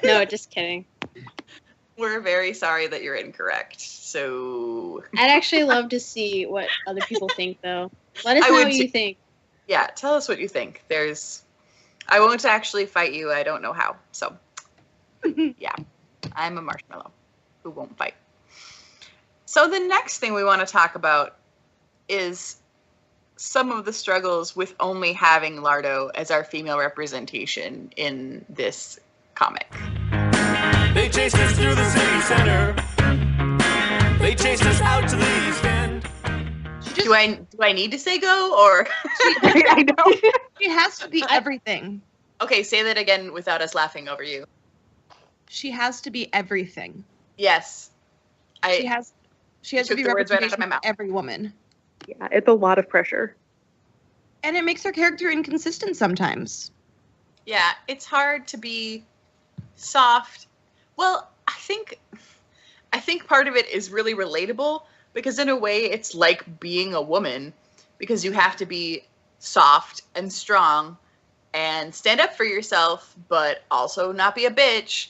No, just kidding. We're very sorry that you're incorrect. So, I'd actually love to see what other people think, though. Let us I know would what you too. think. yeah, tell us what you think. I won't actually fight you. I don't know how. So, yeah, I'm a marshmallow who won't fight. So the next thing we want to talk about is some of the struggles with only having Lardo as our female representation in this comic. They chased us through the city center. They chased us out to the East End. Do I need to say go or I know. She has to be everything. okay? Say that again without us laughing over you. She has to be everything. Yes, She has to took be the words right out of representation my for mouth. every woman. Yeah, it's a lot of pressure. And it makes her character inconsistent sometimes. Yeah, it's hard to be soft. Well, I think part of it is really relatable because in a way it's like being a woman because you have to be soft and strong and stand up for yourself but also not be a bitch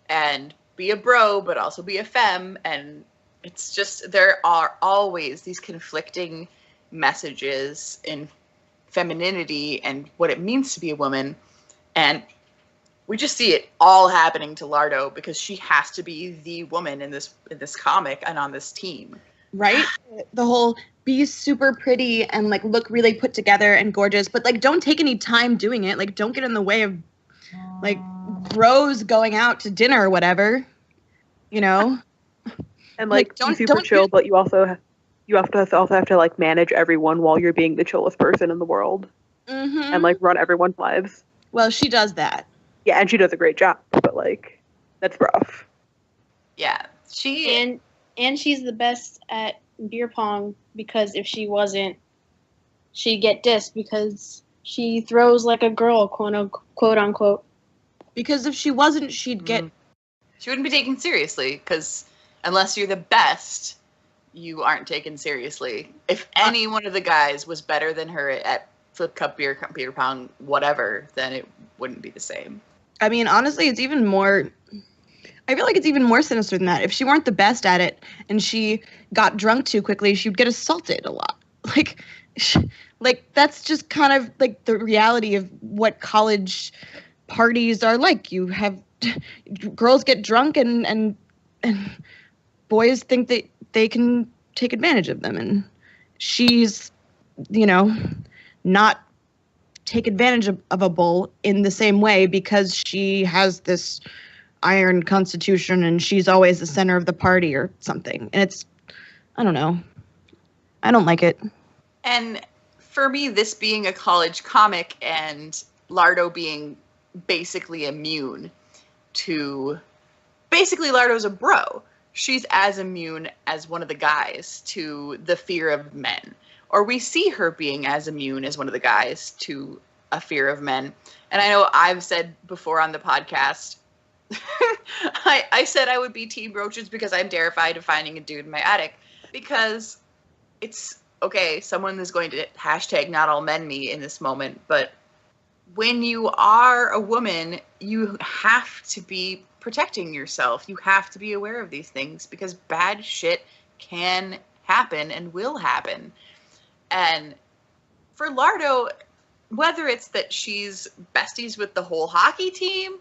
and be a bro but also be a femme, and it's just there are always these conflicting messages in femininity and what it means to be a woman, and we just see it all happening to Lardo because she has to be the woman in this comic and on this team. Right? The whole be super pretty and like look really put together and gorgeous, but like don't take any time doing it. Like don't get in the way of like bros going out to dinner or whatever. You know? And like Like, be super chill, but you also have to like manage everyone while you're being the chillest person in the world Mm-hmm. and like run everyone's lives. Well, she does that. Yeah, and she does a great job, but like that's rough. Yeah, she And she's the best at beer pong because if she wasn't, she'd get dissed because she throws like a girl, quote unquote. Because if she wasn't, she'd get she wouldn't be taken seriously because unless you're the best, you aren't taken seriously. If any one of the guys was better than her at flip cup, beer pong, whatever, then it wouldn't be the same. I mean, honestly, it's even more. I feel like it's even more sinister than that. If she weren't the best at it and she got drunk too quickly, she'd get assaulted a lot. Like that's just kind of like the reality of what college parties are like. You have girls get drunk and boys think that they can take advantage of them, and she's, not take advantage of a bull in the same way because she has this iron constitution and she's always the center of the party or something. And it's, I don't know. I don't like it. And for me, this being a college comic and Lardo being basically immune, to... Basically, Lardo's a bro. She's as immune as one of the guys to the fear of men. Or we see her being as immune as one of the guys to a fear of men. And I know I've said before on the podcast, I said I would be Team Roaches because I'm terrified of finding a dude in my attic. Because it's, okay, someone is going to hashtag not all men me in this moment, but when you are a woman, you have to be protecting yourself. You have to be aware of these things because bad shit can happen and will happen. And for Lardo, whether it's that she's besties with the whole hockey team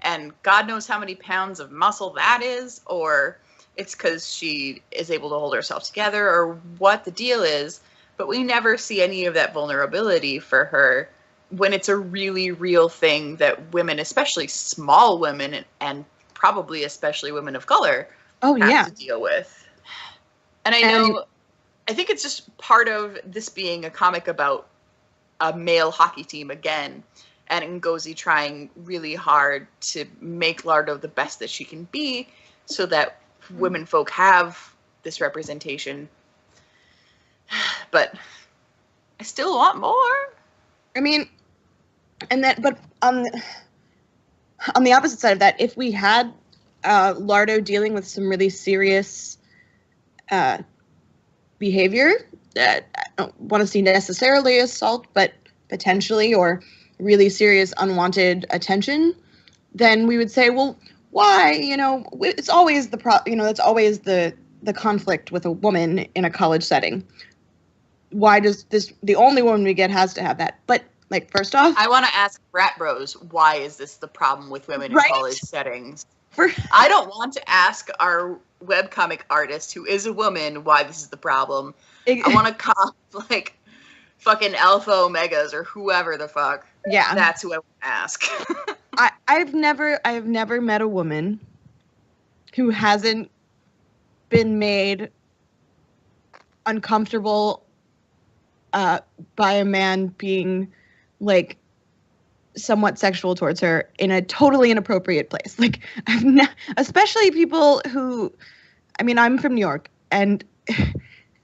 and God knows how many pounds of muscle that is, or it's because she is able to hold herself together, or what the deal is, but we never see any of that vulnerability for her when it's a really real thing that women, especially small women and probably especially women of color, have to deal with. And I think it's just part of this being a comic about a male hockey team again, and Ngozi trying really hard to make Lardo the best that she can be so that women folk have this representation. But I still want more. I mean, and that, but on the opposite side of that, if we had Lardo dealing with some really serious behavior that I don't want to see necessarily assault, but potentially, or really serious unwanted attention, then we would say, well, why? It's always that's always the conflict with a woman in a college setting. Why does the only woman we get has to have that? But like, first off, I want to ask frat bros, why is this the problem with women in college settings? I don't want to ask our webcomic artist, who is a woman, why this is the problem. I want to call like fucking Alpha Omegas or whoever the fuck. Yeah, that's who I want to ask. I've never met a woman who hasn't been made uncomfortable by a man being like somewhat sexual towards her in a totally inappropriate place. Like, especially people who, I mean, I'm from New York, and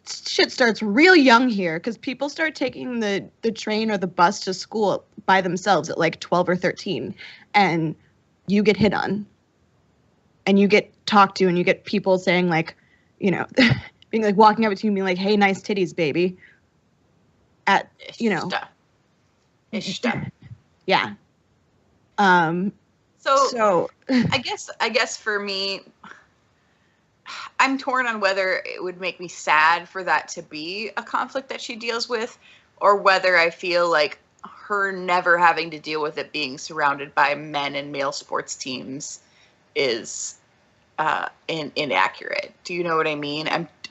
shit starts real young here because people start taking the train or the bus to school by themselves at like 12 or 13, and you get hit on, and you get talked to, and you get people saying like, being like walking up to you and being like, "Hey, nice titties, baby." At Ishta. Yeah. So I guess for me, I'm torn on whether it would make me sad for that to be a conflict that she deals with, or whether I feel like her never having to deal with it being surrounded by men and male sports teams is inaccurate. Do you know what I mean?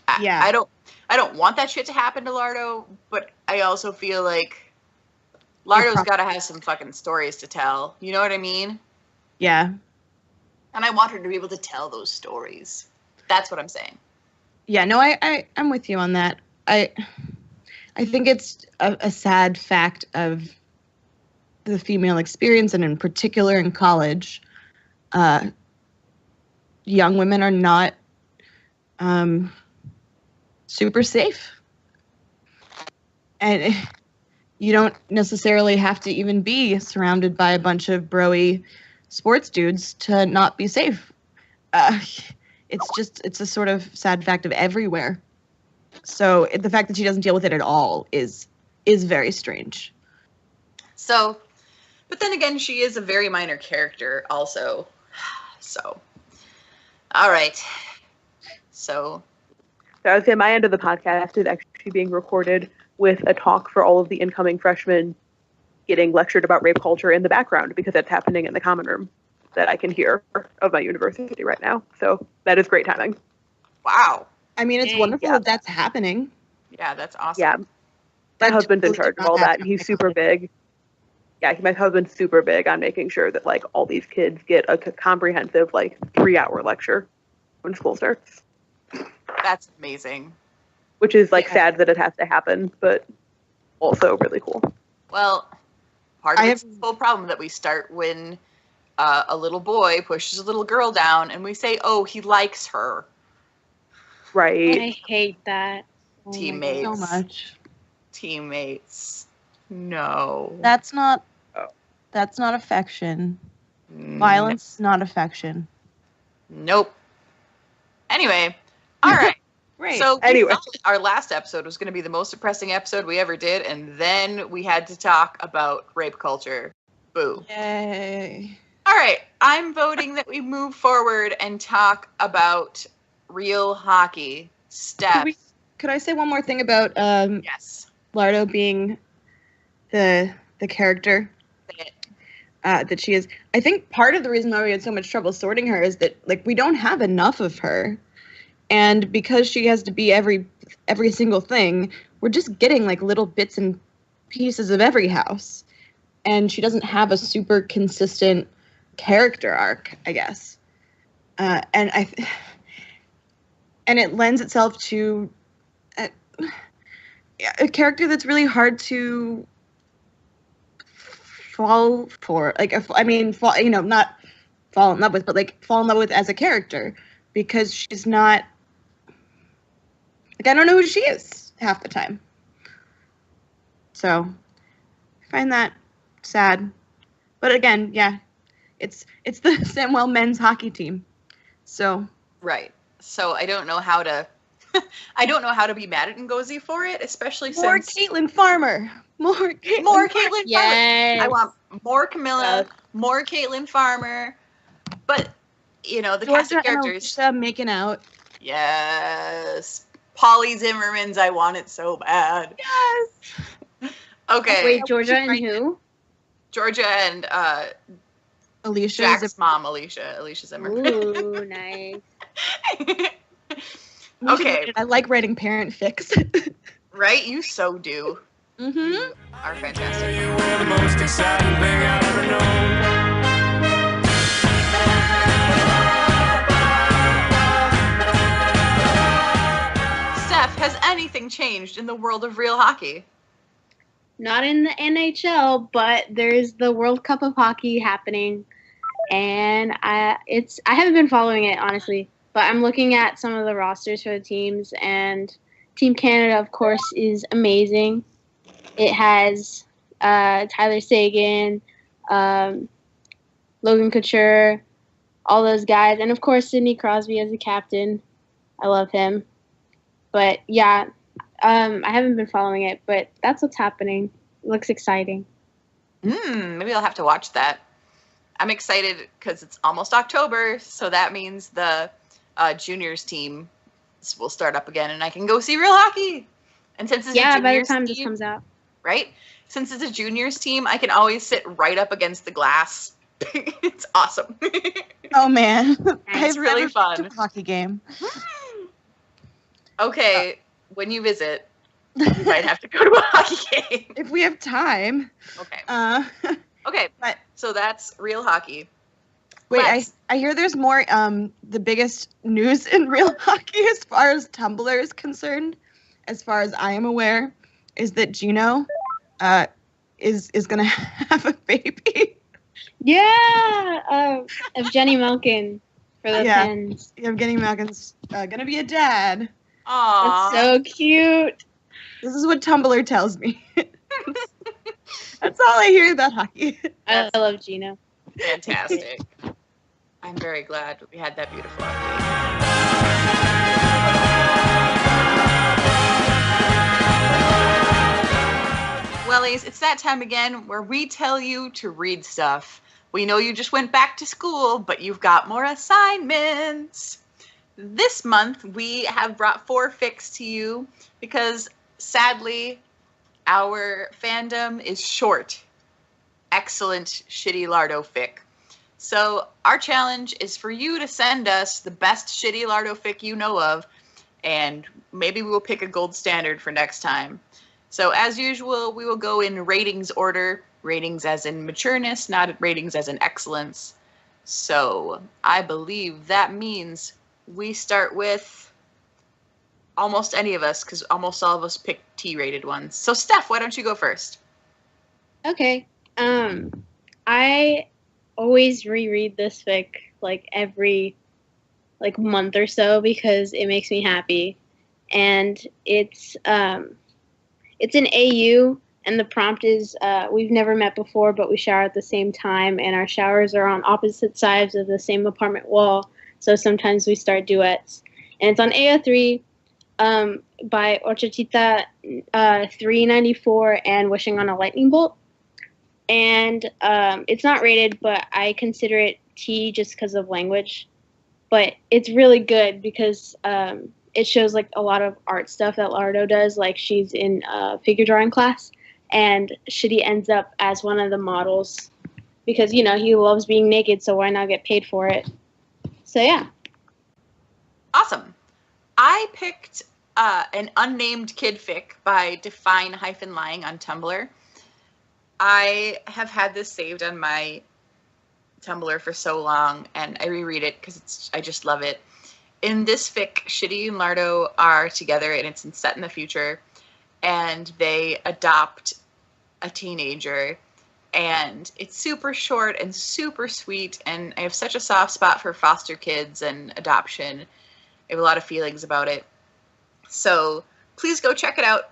I don't want that shit to happen to Lardo, but I also feel like Lardo's got to have some fucking stories to tell. You know what I mean? Yeah. And I want her to be able to tell those stories. That's what I'm saying. Yeah, no, I'm with you on that. I think it's a sad fact of the female experience, and in particular in college, young women are not super safe. And you don't necessarily have to even be surrounded by a bunch of bro-y sports dudes to not be safe. It's a sort of sad fact of everywhere. So the fact that she doesn't deal with it at all is very strange. So, but then again, she is a very minor character also. So, all right. So I would say my end of the podcast is actually being recorded with a talk for all of the incoming freshmen getting lectured about rape culture in the background, because that's happening in the common room that I can hear of my university right now. So that is great timing. Wow. I mean, it's wonderful that that's happening. Yeah, that's awesome. Yeah. My husband's in charge of all that. He's super big. Yeah, my husband's super big on making sure that like all these kids get a comprehensive like 3-hour lecture when school starts. That's amazing. Which is like sad that it has to happen, but also really cool. Well, part of it's the whole problem that we start when a little boy pushes a little girl down, and we say, "Oh, he likes her." Right. I hate that. Oh my Teammates. God. So much. Teammates. No. That's not Oh. affection. Violence is not affection. Nope. Anyway, all right. Great. So we Anyway. thought our last episode was going to be the most depressing episode we ever did, and then we had to talk about rape culture. Boo. Yay. All right, I'm voting that we move forward and talk about real hockey. Steph. Could I say one more thing about Yes. Lardo being the character Say it. that she is? I think part of the reason why we had so much trouble sorting her is that like we don't have enough of her, and because she has to be every single thing, we're just getting like little bits and pieces of every house, and she doesn't have a super consistent character arc, I guess, and it lends itself to a character that's really hard to fall for. Like, not fall in love with, but like fall in love with as a character, because she's not. Like, I don't know who she is half the time. So, I find that sad. But again, yeah, it's the Samwell men's hockey team. So. Right. So I don't know how to. I don't know how to be mad at Ngozi for it, especially More since Caitlin Farmer. More Caitlin Caitlin Yes. Farmer. I want more Camilla, Yes. more Caitlin Farmer. But the cast Georgia of characters. and Alicia making out. Yes. Polly Zimmerman's I Want It So Bad. Yes. Okay. Wait, Georgia and who? Georgia and Alicia Jack's mom, Alicia Zimmerman. Ooh, nice. Okay. I like writing parent fics. Right? You so do. Mm-hmm. Are fantastic. You were the most exciting thing I've ever known. Steph, has anything changed in the world of real hockey? Not in the NHL, but there's the World Cup of Hockey happening, and I haven't been following it honestly, but I'm looking at some of the rosters for the teams, and Team Canada, of course, is amazing. It has Tyler Seguin, Logan Couture, all those guys, and of course Sidney Crosby as the captain. I love him. But yeah, I haven't been following it, but that's what's happening. It looks exciting. Maybe I'll have to watch that. I'm excited because it's almost October, so that means the juniors team will start up again, and I can go see real hockey. And since it's a Yeah, by the juniors time team, this comes out. right? Since it's a juniors team, I can always sit right up against the glass. It's awesome. Oh man, It's really fun. To a hockey game. Okay, when you visit, you might have to go to a hockey game. If we have time. Okay. Okay, But so that's real hockey. wait, Let's- I hear there's more. The biggest news in real hockey, as far as Tumblr is concerned, as far as I am aware, is that Gino, is gonna have a baby. Yeah, of Jenny Malkin for the Yeah. Pens. Evgeny Malkin's gonna be a dad. Aw. That's so cute. This is what Tumblr tells me. That's all I hear about hockey. I love Gino. Fantastic. I'm very glad we had that beautiful update. Wellies, it's that time again where we tell you to read stuff. We know you just went back to school, but you've got more assignments. This month, we have brought 4 fics to you because, sadly, our fandom is short. Excellent Shitty Lardo fic. So our challenge is for you to send us the best Shitty Lardo fic you know of, and maybe we will pick a gold standard for next time. So as usual, we will go in ratings order, ratings as in matureness, not ratings as in excellence. So I believe that means we start with almost any of us, because almost all of us picked T-rated ones. So Steph, why don't you go first? Okay. I always reread this fic like every like month or so because it makes me happy. And it's an AU, and the prompt is we've never met before, but we shower at the same time, and our showers are on opposite sides of the same apartment wall, so sometimes we start duets. And it's on AO3 by Orchachita 394 and Wishing on a Lightning Bolt. And it's not rated, but I consider it T just because of language. But it's really good because it shows like a lot of art stuff that Lardo does. Like she's in figure drawing class, and Shitty ends up as one of the models because, you know, he loves being naked, so why not get paid for it? So yeah. Awesome. I picked an unnamed kid fic by Define-Lying on Tumblr. I have had this saved on my Tumblr for so long, and I reread it because I just love it. In this fic, Shitty and Lardo are together, and it's set in the future, and they adopt a teenager, and it's super short and super sweet, and I have such a soft spot for foster kids and adoption. I have a lot of feelings about it. So please go check it out.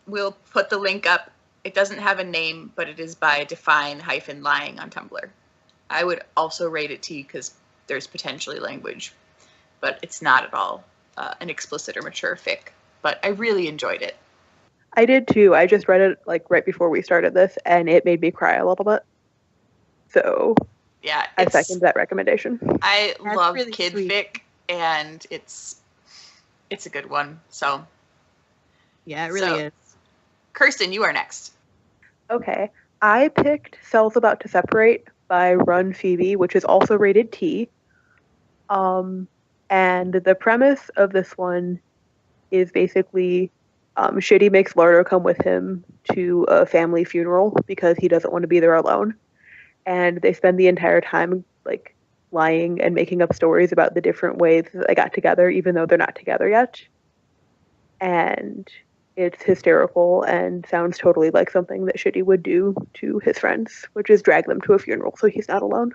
We'll put the link up. It doesn't have a name, but it is by Define-Lying on Tumblr. I would also rate it T because there's potentially language, but it's not at all an explicit or mature fic. But I really enjoyed it. I did too. I just read it like right before we started this, and it made me cry a little bit. So yeah, I second that recommendation. I That's love really kid sweet. fic, and it's a good one. So Yeah, it really So- is. Kirsten, you are next. Okay. I picked Cells About to Separate by Run Phoebe, which is also rated T. And the premise of this one is basically Shitty makes Lardo come with him to a family funeral because he doesn't want to be there alone. And they spend the entire time like lying and making up stories about the different ways that they got together, even though they're not together yet. And it's hysterical and sounds totally like something that Shitty would do to his friends, which is drag them to a funeral so he's not alone.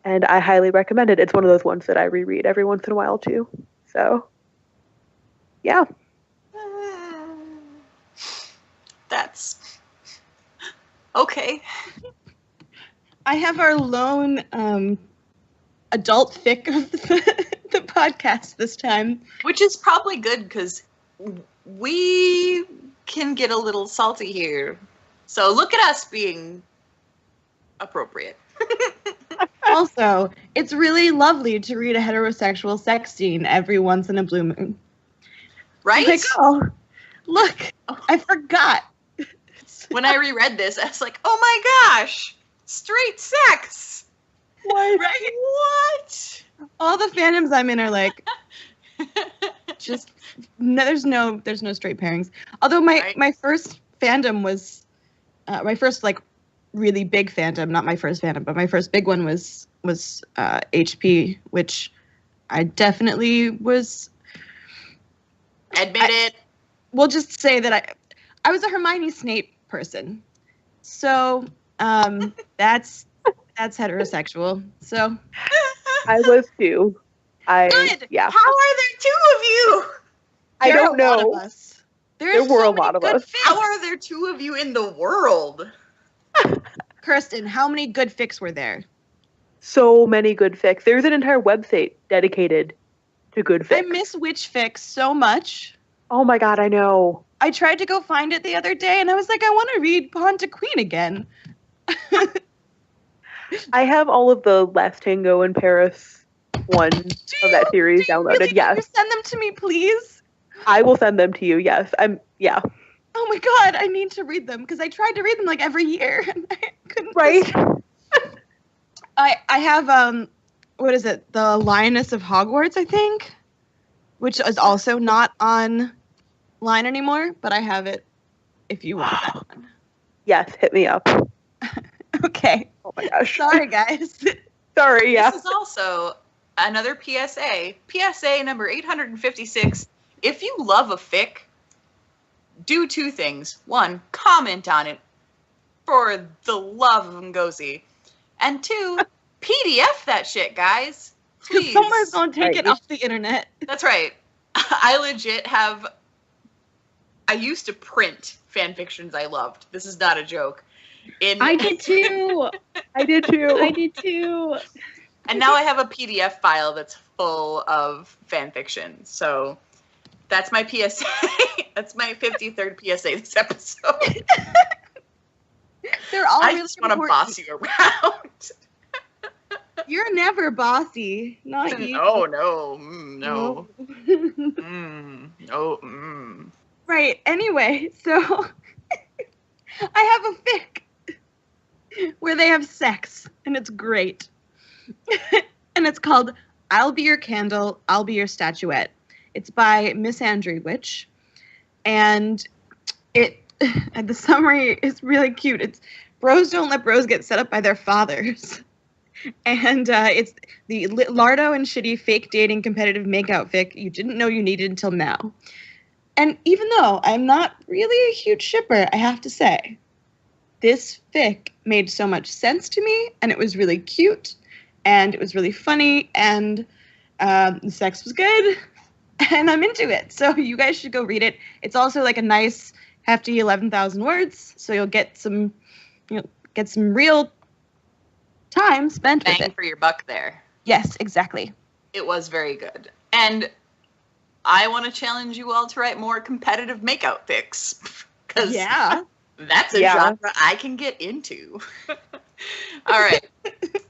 And I highly recommend it. It's one of those ones that I reread every once in a while too. So, yeah. That's okay. I have our lone adult fic of the podcast this time. Which is probably good because we can get a little salty here. So look at us being appropriate. Also, it's really lovely to read a heterosexual sex scene every once in a blue moon. Right? Like, oh, look, I forgot. When I reread this, I was like, oh my gosh, straight sex. What? Right? What? All the fandoms I'm in are like, just no, there's no straight pairings. Although Right. my first fandom was my first like really big fandom, not my first fandom, but my first big one was HP, which I definitely was. Admit it. We'll just say that I was a Hermione Snape person, so that's heterosexual. So I was too. Good. Yeah. How are there two of you? I there are don't a lot know. of us. There are were so a lot many of good us. fics. How are there two of you in the world? Kirsten, how many good fics were there? So many good fics. There's an entire website dedicated to good fics. I miss Witch Fics so much. Oh my god, I know. I tried to go find it the other day, and I was like, I want to read Pawn to Queen again. I have all of the Last Tango in Paris one of that series downloaded. Really? Yes. Can you send them to me, please? I will send them to you. Yes. Yeah. Oh my god, I need to read them because I tried to read them like every year and I couldn't. Right? I have what is it? The Lioness of Hogwarts, I think, which is also not online anymore, but I have it if you want that one. Yes, hit me up. Okay. Oh my gosh. Sorry, guys. Sorry, yeah. This is also another PSA. PSA number 856. If you love a fic, do two things. One, comment on it. For the love of Ngozi. And 2, PDF that shit, guys. Please. Someone's gonna take it Right. off the internet. That's right. I legit have... I used to print fan fictions I loved. This is not a joke. I did too. I did too. I did too. And now I have a PDF file that's full of fan fiction. So that's my PSA. That's my 53rd PSA this episode. They're all I really just want to important. boss you around. You're never bossy. Not you. No, no, no. No. Right. Anyway, so I have a fic where they have sex, and it's great. And it's called "I'll Be Your Candle, I'll Be Your Statuette." It's by Miss Andrew Witch, and the summary is really cute. It's bros don't let bros get set up by their fathers. And it's the Lardo and Shitty fake dating competitive makeout fic you didn't know you needed until now. And even though I'm not really a huge shipper, I have to say, this fic made so much sense to me, and it was really cute, and it was really funny, and the sex was good, and I'm into it. So you guys should go read it. It's also like a nice, hefty 11,000 words, so you'll get some real time spent with Bang it. for your buck there. Yes, exactly. It was very good. And I want to challenge you all to write more competitive makeout fics. Because Yeah. that's a Yeah. genre I can get into. All right.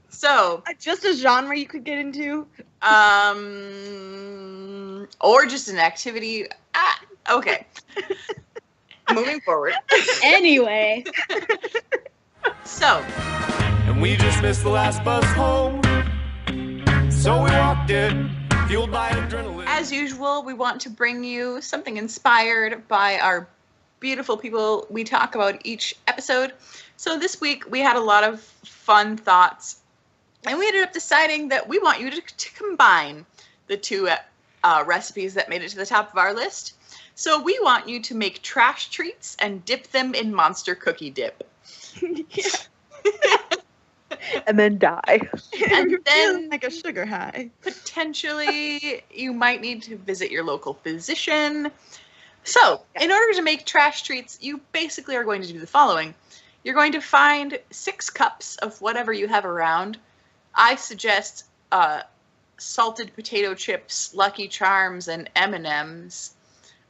So, Just a genre you could get into. or just an activity. Okay. Moving forward. Anyway, So, And we just missed the last bus home. So we walked it, fueled by adrenaline. as usual, we want to bring you something inspired by our beautiful people we talk about each episode. So this week we had a lot of fun thoughts, and we ended up deciding that we want you to combine the two recipes that made it to the top of our list. So we want you to make trash treats and dip them in monster cookie dip. And then die. And You're then- feeling like a sugar high. Potentially, you might need to visit your local physician. So, in order to make trash treats, you basically are going to do the following. You're going to find 6 cups of whatever you have around. I suggest salted potato chips, Lucky Charms, and M&Ms.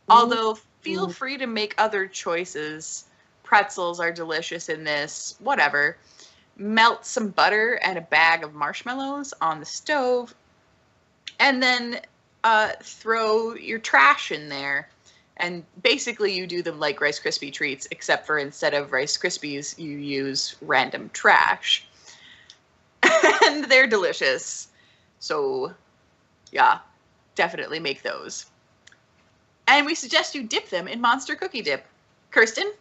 Although, feel free to make other choices. Pretzels are delicious in this, whatever. Melt some butter and a bag of marshmallows on the stove, and then throw your trash in there. And basically you do them like Rice Krispie treats, except for instead of Rice Krispies, you use random trash. And they're delicious. So, yeah, definitely make those. And we suggest you dip them in Monster Cookie Dip. Kirsten?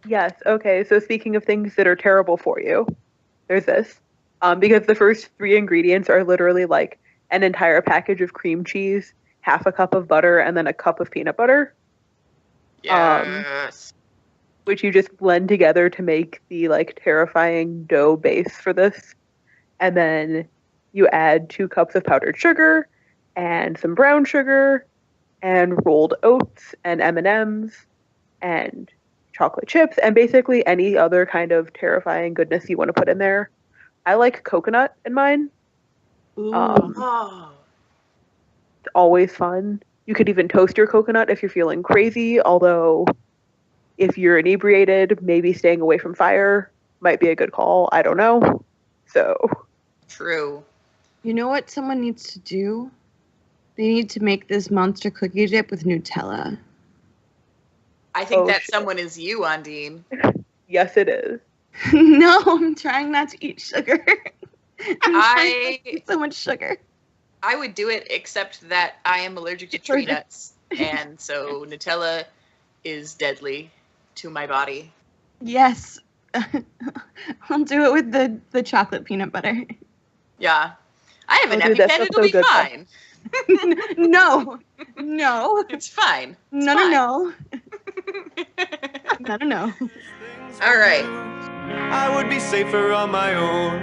Yes. Okay. So speaking of things that are terrible for you, there's this. Because the first 3 ingredients are literally like an entire package of cream cheese, half a cup of butter, and then a cup of peanut butter, Yes. which you just blend together to make the like terrifying dough base for this. And then you add 2 cups of powdered sugar and some brown sugar and rolled oats and M&Ms and chocolate chips and basically any other kind of terrifying goodness you want to put in there. I like coconut in mine. Ooh. Oh. It's always fun. You could even toast your coconut if you're feeling crazy, although if you're inebriated, maybe staying away from fire might be a good call. I don't know. So, True. You know what someone needs to do? They need to make this monster cookie dip with Nutella. I think Oh, that shit. someone is you, Ondine. yes, it is. No, I'm trying not to eat sugar. I'm trying not to eat so much sugar. I would do it, except that I am allergic to tree nuts, and so Nutella is deadly to my body. Yes. I'll do it with the chocolate peanut butter. Yeah. I have an Oh, dude, that EpiPen, stuff's it'll so be good, though. fine. No. No. It's fine. No, no, no. No, no, no. Things All right. I would be safer on my own.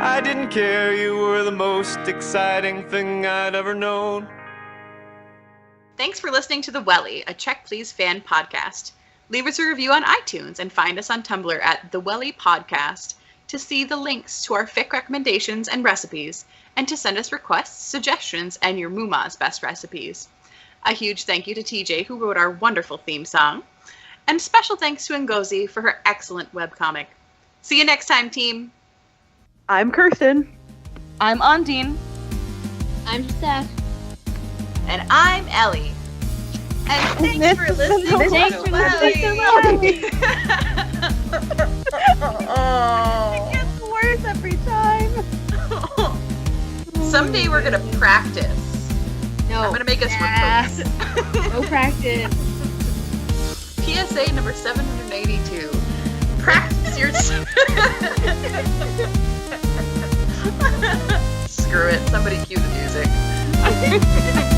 I didn't care, you were the most exciting thing I'd ever known. Thanks for listening to The Wellie, a Check Please fan podcast. Leave us a review on iTunes and find us on Tumblr at The Wellie Podcast to see the links to our fic recommendations and recipes, and to send us requests, suggestions, and your Muma's best recipes. A huge thank you to TJ, who wrote our wonderful theme song. And special thanks to Ngozi for her excellent webcomic. See you next time, team. I'm Kirsten. I'm Ondine. I'm Steph. And I'm Elly. And thanks for listening to Thanks for listening to It gets worse every time. Someday we're going to practice. No. I'm going to make us rehearse. No practice. PSA number 782. Practice your... Screw it. Somebody cue the music.